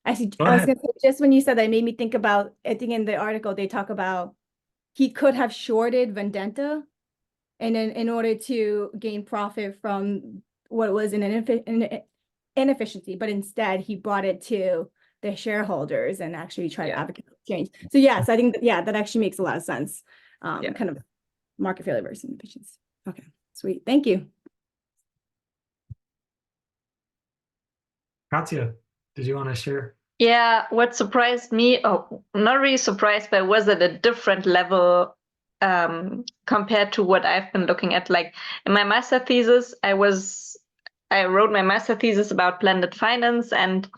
actually, I was going to say, just when you said that, it made me think about, I think in the article, they talk about he could have shorted Vendetta, and then in order to gain profit from what was an inefficiency, but instead he brought it to the shareholders and actually tried to advocate for change. So yes, I think that actually makes a lot of sense. Kind of market failure versus inefficiency. Okay, sweet. Thank you. Katya, did you want to share? Yeah, what surprised me, not really surprised, but was at a different level compared to what I've been looking at. Like in my master thesis, I wrote my master thesis about blended finance and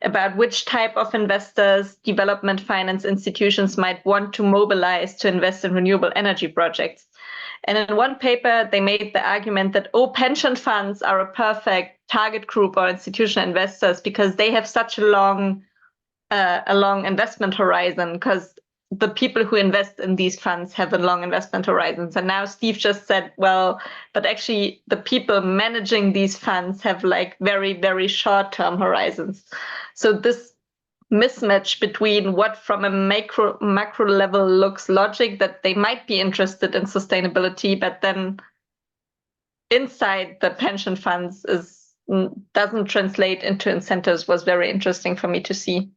about which type of investors development finance institutions might want to mobilize to invest in renewable energy projects. And in one paper, they made the argument that, pension funds are a perfect target group or institutional investors because they have such a long investment horizon, because the people who invest in these funds have a long investment horizons. And now Steve just said, well, but actually the people managing these funds have like very, very short-term horizons. So this mismatch between what from a macro level looks logic, that they might be interested in sustainability, but then inside the pension funds doesn't translate into incentives, was very interesting for me to see.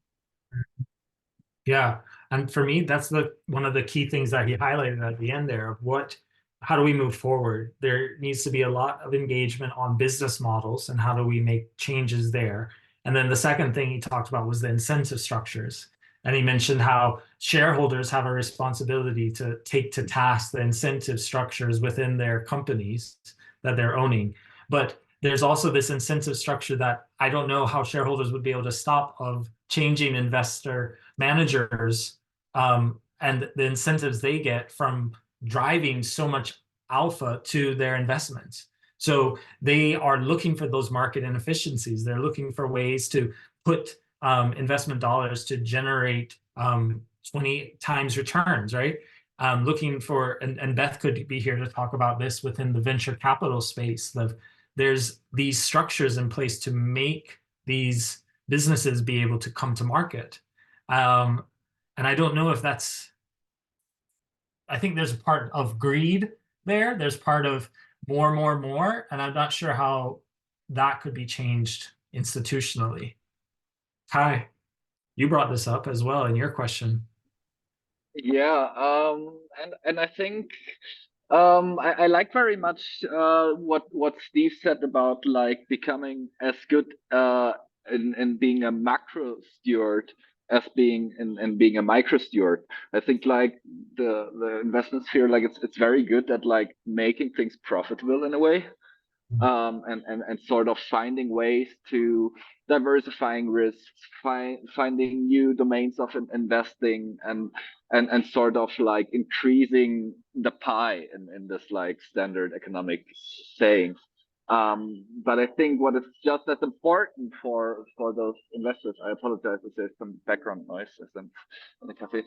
Yeah, and for me, that's one of the key things that he highlighted at the end there of what how do we move forward? There needs to be a lot of engagement on business models and how do we make changes there. And then the second thing he talked about was the incentive structures. And he mentioned how shareholders have a responsibility to take to task the incentive structures within their companies that they're owning. But there's also this incentive structure that I don't know how shareholders would be able to stop of changing investor managers and the incentives they get from driving so much alpha to their investments. So they are looking for those market inefficiencies. They're looking for ways to put investment dollars to generate 20 times returns, right? Looking for, and Beth could be here to talk about this within the venture capital space. There's these structures in place to make these businesses be able to come to market. And I don't know if that's, I think there's a part of greed there. There's part of more, and I'm not sure how that could be changed institutionally. Kai, you brought this up as well in your question. Yeah, and I think I like very much what Steve said about like becoming as good in being a macro steward as being in being a micro steward. I think like the investment sphere, like it's very good at like making things profitable in a way. And sort of finding ways to diversifying risks, finding new domains of investing, and sort of like increasing the pie in this like standard economic saying. But I think what is just as important for those investors, I apologize if there's some background noise as I'm in the cafe,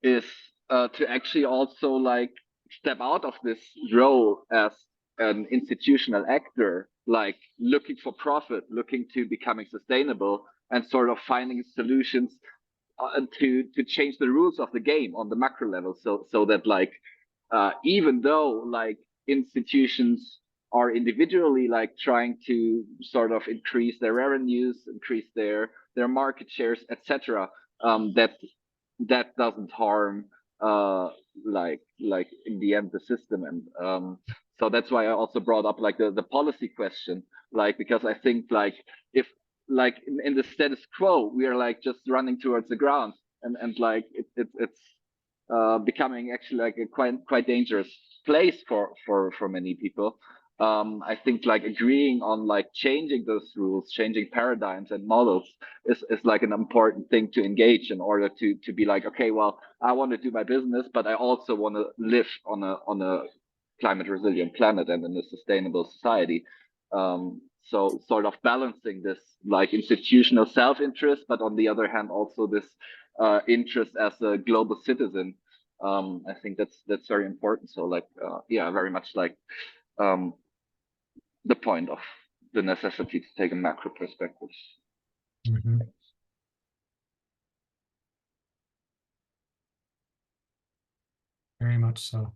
is to actually also like step out of this role as an institutional actor, like looking for profit, looking to becoming sustainable, and sort of finding solutions to change the rules of the game on the macro level, so that like even though like institutions are individually like trying to sort of increase their revenues, increase their market shares, etc., that doesn't harm like in the end the system. And so that's why I also brought up like the policy question, like because I think like if like in the status quo we are like just running towards the ground, and like it's becoming actually like a quite dangerous place for many people. I think like agreeing on like changing those rules, changing paradigms and models is like an important thing to engage in order to be like, okay, well, I want to do my business, but I also want to live on a climate resilient planet and in a sustainable society. So sort of balancing this like institutional self-interest, but on the other hand, also this interest as a global citizen. I think that's very important. So like, yeah, very much like the point of the necessity to take a macro perspective. Mm-hmm. Very much so.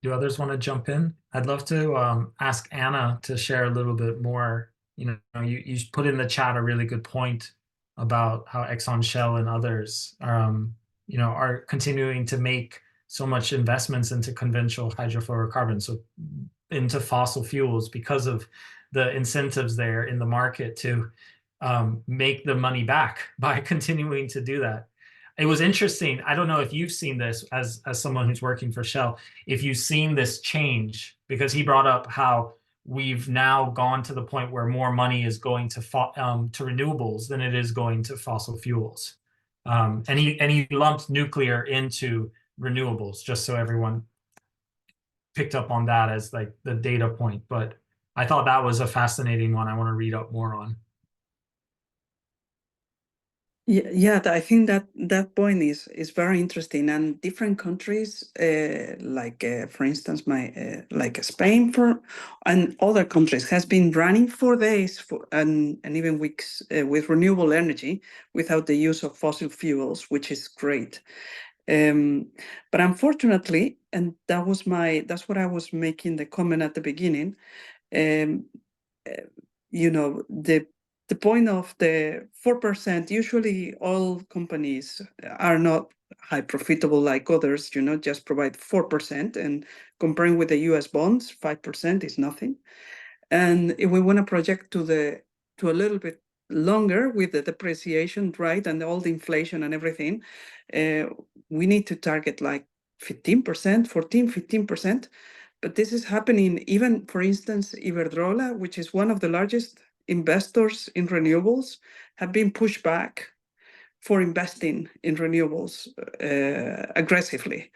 Do others want to jump in? I'd love to ask Anna to share a little bit more. You know, you put in the chat a really good point about how Exxon, Shell, and others, you know, are continuing to make so much investments into conventional hydrofluorocarbons, so into fossil fuels, because of the incentives there in the market to make the money back by continuing to do that. It was interesting. I don't know if you've seen this as someone who's working for Shell, if you've seen this change, because he brought up how we've now gone to the point where more money is going to renewables than it is going to fossil fuels. And he lumped nuclear into renewables, just so everyone picked up on that as like the data point. But I thought that was a fascinating one. I want to read up more on. Yeah, I think that point is very interesting, and different countries, like for instance, like Spain and other countries, has been running for days and even weeks with renewable energy without the use of fossil fuels, which is great. But unfortunately, and that's what I was making the comment at the beginning. You know, the the point of the 4%, usually all companies are not high profitable like others, just provide 4%, and comparing with the US bonds, 5% is nothing. And if we want to project to a little bit longer with the depreciation, right, and all the inflation and everything, we need to target like 15%, 14, 15%. But this is happening even, for instance, Iberdrola, which is one of the largest investors in renewables, have been pushed back for investing in renewables aggressively.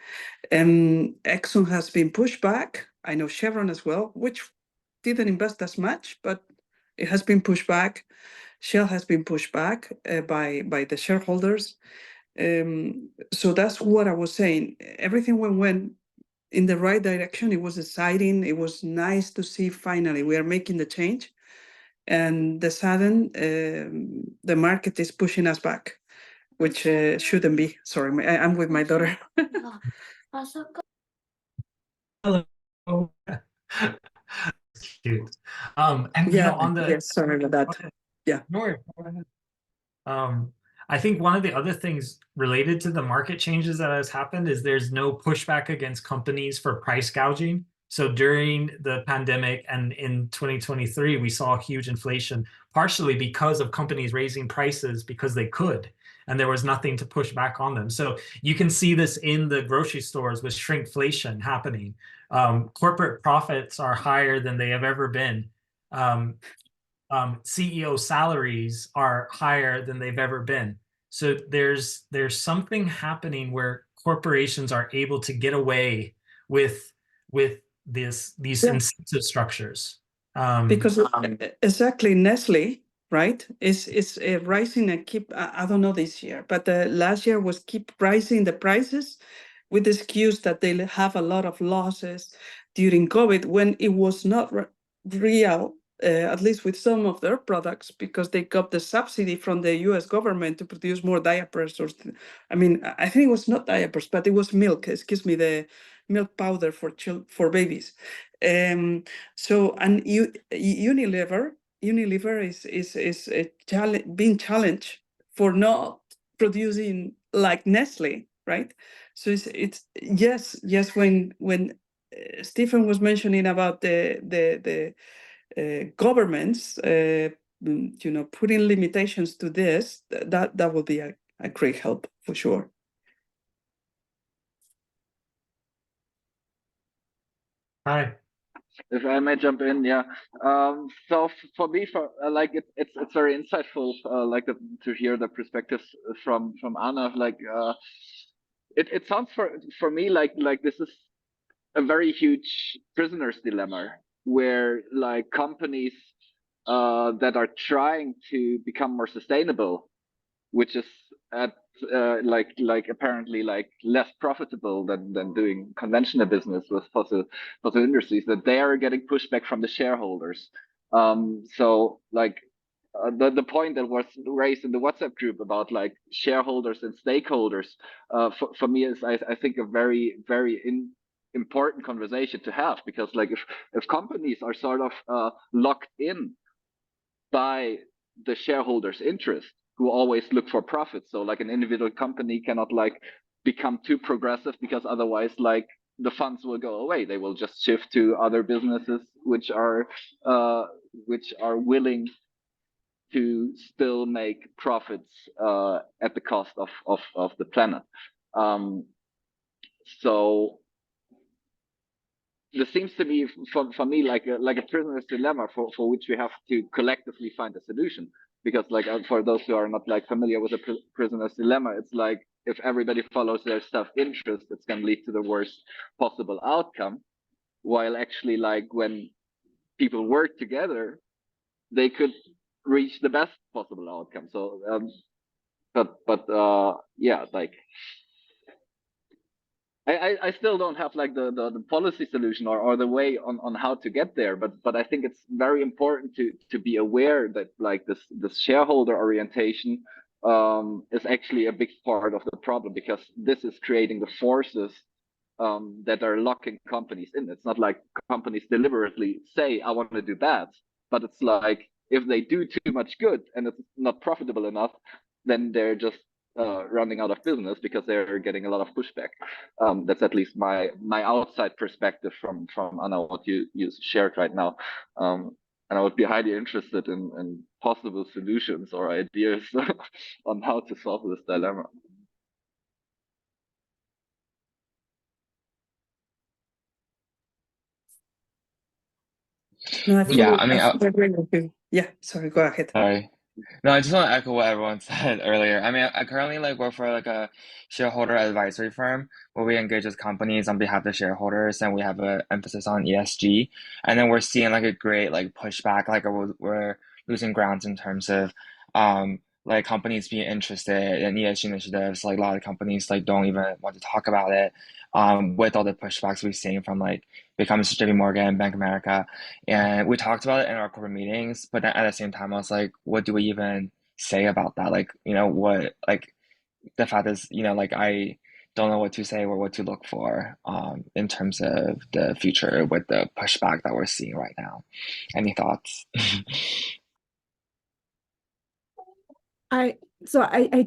And Exxon has been pushed back. I know Chevron as well, which didn't invest as much, but it has been pushed back. Shell has been pushed back by the shareholders. So that's what I was saying. Everything went in the right direction. It was exciting. It was nice to see finally we are making the change. And the sudden, the market is pushing us back, which shouldn't be. Sorry, I'm with my daughter. Hello. Cute. And Yeah, on the yes, sorry about that. Yeah. No worries. Go ahead. I think one of the other things related to the market changes that has happened is there's no pushback against companies for price gouging. So during the pandemic and in 2023, we saw huge inflation, partially because of companies raising prices because they could, and there was nothing to push back on them. So you can see this in the grocery stores with shrinkflation happening. Corporate profits are higher than they have ever been. CEO salaries are higher than they've ever been. So there's something happening where corporations are able to get away with these incentive structures. Because exactly Nestle, right, is rising and keep. I don't know this year, but last year was keep rising the prices with the excuse that they have a lot of losses during COVID, when it was not real. At least with some of their products, because they got the subsidy from the US government to produce more diapers. I mean, I think it was not diapers, but it was milk, the milk powder for babies. So, and Unilever is being challenged for not producing like Nestle, right? So it's yes, when Stephen was mentioning about the governments, putting limitations to this, that will be a great help for sure. Hi. If I may jump in, yeah. So for me, like it's very insightful, like to hear the perspectives from Anna. Like, it sounds for me like this is a very huge prisoner's dilemma, where like companies that are trying to become more sustainable, which is at like apparently like less profitable than doing conventional business with fossil industries, that they are getting pushback from the shareholders. So like the point that was raised in the WhatsApp group about like shareholders and stakeholders, for me is I think a very important conversation to have, because like if companies are sort of locked in by the shareholders' interest, who always look for profit. So like an individual company cannot like become too progressive, because otherwise like the funds will go away. They will just shift to other businesses which are willing to still make profits at the cost of the planet. So this seems to me, for me, like a prisoner's dilemma for which we have to collectively find a solution. Because like for those who are not like familiar with a prisoner's dilemma, it's like if everybody follows their self-interest, it's going to lead to the worst possible outcome. While actually, like when people work together, they could reach the best possible outcome. So, yeah, like. I still don't have like the policy solution or the way on how to get there, but I think it's very important to be aware that like this shareholder orientation is actually a big part of the problem, because this is creating the forces that are locking companies in. It's not like companies deliberately say I want to do that, but it's like if they do too much good and it's not profitable enough, then they're just running out of business because they're getting a lot of pushback. That's at least my outside perspective from Anna, what you shared right now. And I would be highly interested in possible solutions or ideas on how to solve this dilemma. No, Yeah, I mean, I fully agree with you. Yeah, sorry, go ahead. sorry. No, I just want to echo what everyone said earlier. I mean, I currently work for a shareholder advisory firm where we engage with companies on behalf of the shareholders, and we have an emphasis on ESG. And then we're seeing a great pushback, we're losing grounds in terms of companies being interested in ESG initiatives. Like a lot of companies don't even want to talk about it. With all the pushbacks we've seen from Becoming JP Morgan, Bank of America. And we talked about it in our corporate meetings, but then at the same time, I was like, what do we even say about that? The fact is, I don't know what to say or what to look for in terms of the future with the pushback that we're seeing right now. Any thoughts? I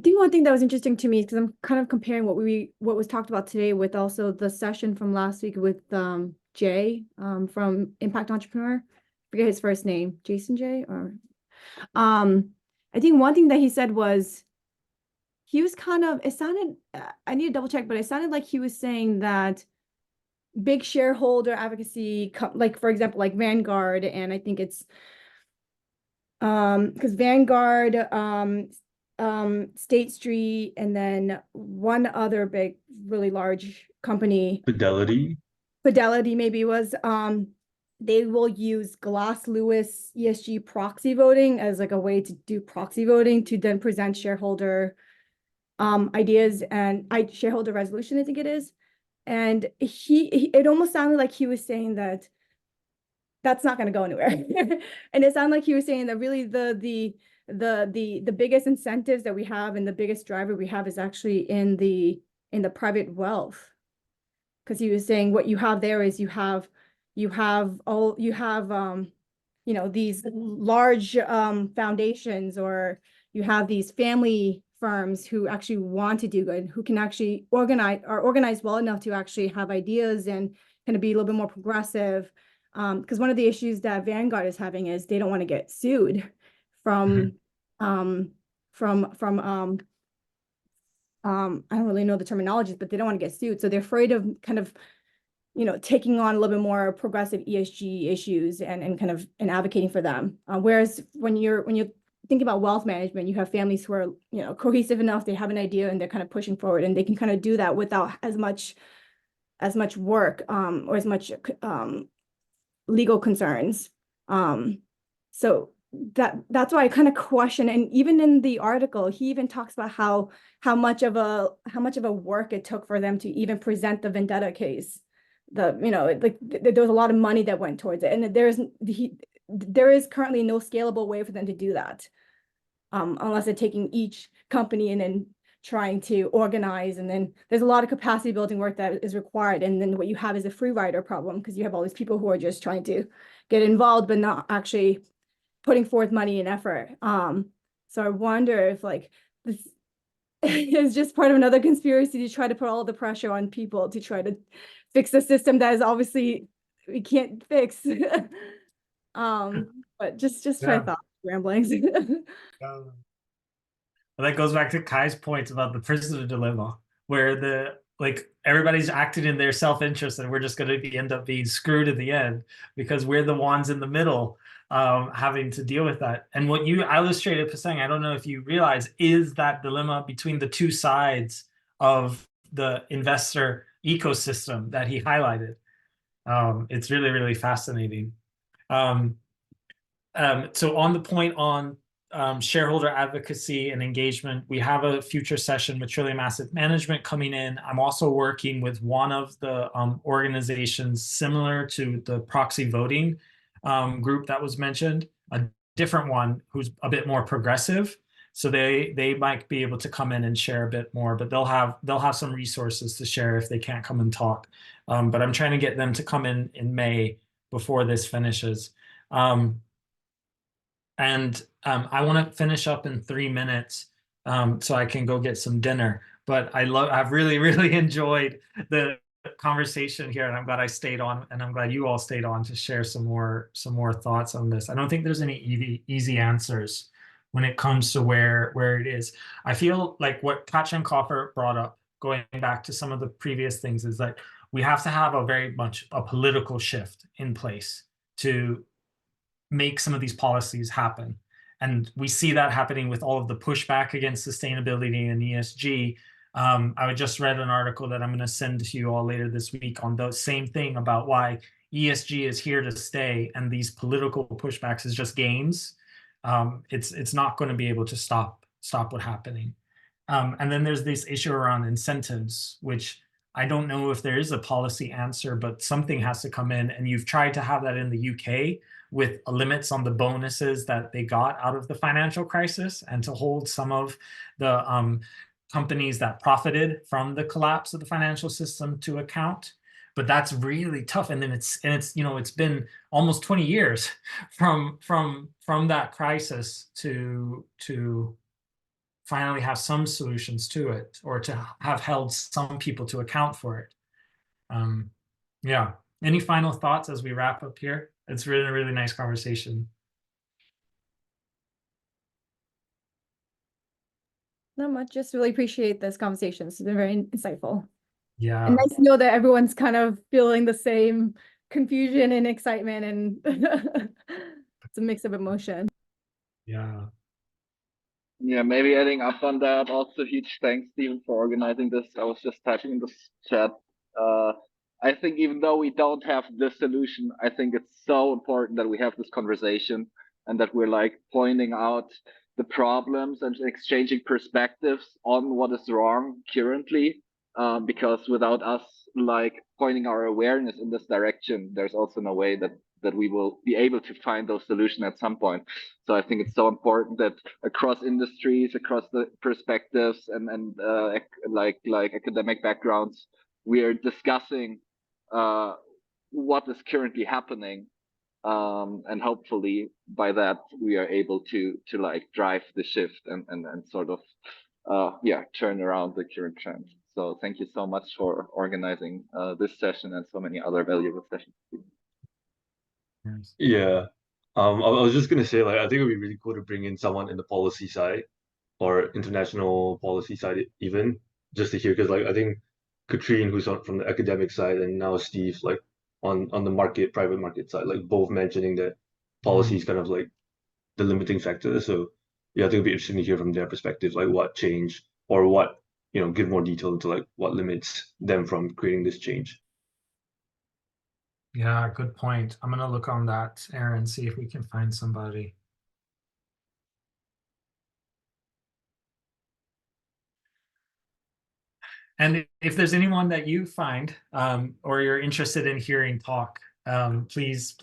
think one thing that was interesting to me, because I'm kind of comparing what was talked about today with also the session from last week with Jay from Impact Entrepreneur. I forget his first name, Jason Jay, or I think one thing that he said was he was kind of, it sounded, I need to double check, but it sounded like he was saying that big shareholder advocacy, for example, like Vanguard, and I think it's because Vanguard, State Street, and then one other big, really large company, Fidelity maybe was, they will use Glass Lewis ESG proxy voting as a way to do proxy voting to then present shareholder ideas and shareholder resolution, I think it is. And it almost sounded like he was saying that that's not going to go anywhere. And it sounded like he was saying that really the biggest incentives that we have and the biggest driver we have is actually in the private wealth. Because he was saying what you have there is you have these large foundations, or you have these family firms who actually want to do good, who can actually organize well enough to actually have ideas and kind of be a little bit more progressive. Because one of the issues that Vanguard is having is they don't want to get sued from I don't really know the terminologies, but they don't want to get sued. So they're afraid of kind of, taking on a little bit more progressive ESG issues and kind of advocating for them. Whereas when you're thinking about wealth management, you have families who are, cohesive enough, they have an idea and they're kind of pushing forward, and they can kind of do that without as much work or as much legal concerns. So that's why I kind of question. And even in the article, he even talks about how much of a work it took for them to even present the vendetta case. There was a lot of money that went towards it, and there is currently no scalable way for them to do that, unless they're taking each company and then trying to organize, and then there's a lot of capacity building work that is required. And then what you have is a free rider problem, because you have all these people who are just trying to get involved but not actually putting forth money and effort. So I wonder if this is just part of another conspiracy to try to put all the pressure on people to try to fix the system that is obviously we can't fix. But just my thoughts, ramblings. Well, that goes back to Kai's point about the prisoner dilemma, where everybody's acting in their self-interest, and we're just going to end up being screwed in the end because we're the ones in the middle having to deal with that. And what you illustrated, Pasang, I don't know if you realize, is that dilemma between the two sides of the investor ecosystem that he highlighted. It's really, really fascinating. So on the point on shareholder advocacy and engagement, we have a future session with Trillium Asset Management coming in. I'm also working with one of the organizations similar to the proxy voting group that was mentioned, a different one who's a bit more progressive. So they might be able to come in and share a bit more, but they'll have some resources to share if they can't come and talk. But I'm trying to get them to come in May before this finishes. And I want to finish up in 3 minutes so I can go get some dinner. But I've really, really enjoyed the conversation here, and I'm glad I stayed on, and I'm glad you all stayed on to share some more thoughts on this. I don't think there's any easy answers when it comes to where it is. I feel like what Katja and Copper brought up, going back to some of the previous things, is that we have to have a very much a political shift in place to make some of these policies happen. And we see that happening with all of the pushback against sustainability and ESG. I just read an article that I'm going to send to you all later this week on the same thing about why ESG is here to stay, and these political pushbacks is just games. It's not going to be able to stop what's happening. And then there's this issue around incentives, which I don't know if there is a policy answer, but something has to come in. And you've tried to have that in the UK with limits on the bonuses that they got out of the financial crisis, and to hold some of the companies that profited from the collapse of the financial system to account. But that's really tough. And then it's it's been almost 20 years from that crisis to finally have some solutions to it, or to have held some people to account for it. Yeah. Any final thoughts as we wrap up here? It's really a really nice conversation. Not much, just really appreciate this conversation. It's been very insightful. Yeah. And nice to know that everyone's kind of feeling the same confusion and excitement, and it's a mix of emotion. Yeah. Yeah, maybe adding up on that, also huge thanks, Stephen, for organizing this. I was just typing in the chat. I think even though we don't have the solution, I think it's so important that we have this conversation, and that we're like pointing out the problems and exchanging perspectives on what is wrong currently. Because without us like pointing our awareness in this direction, there's also no way that we will be able to find those solutions at some point. So I think it's so important that across industries, across the perspectives and like academic backgrounds, we are discussing what is currently happening, and hopefully by that we are able to like drive the shift and sort of turn around the current trend. So thank you so much for organizing this session and so many other valuable sessions. Yeah. I was just gonna say, like, I think it would be really cool to bring in someone in the policy side or international policy side even, just to hear, because like I think Katrine, who's from the academic side, and now Steve, like on the private market side, like both mentioning that policy is kind of like the limiting factor. So yeah, I think it'd be interesting to hear from their perspective, like what changed, or what, give more detail into like what limits them from creating this change. Yeah, good point. I'm gonna look on that, Aaron, see if we can find somebody. And if there's anyone that you find or you're interested in hearing talk, please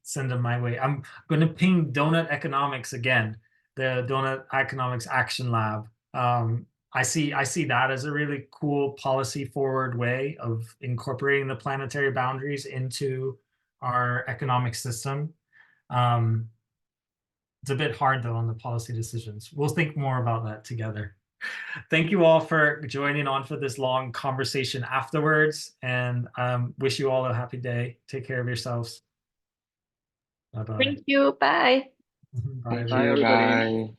send them my way. I'm going to ping Donut Economics again, the Donut Economics Action Lab. I see that as a really cool policy forward way of incorporating the planetary boundaries into our economic system. It's a bit hard though on the policy decisions. We'll think more about that together. Thank you all for joining on for this long conversation afterwards, and wish you all a happy day. Take care of yourselves. Bye-bye. Thank you. Bye. Bye, Thank you. Bye.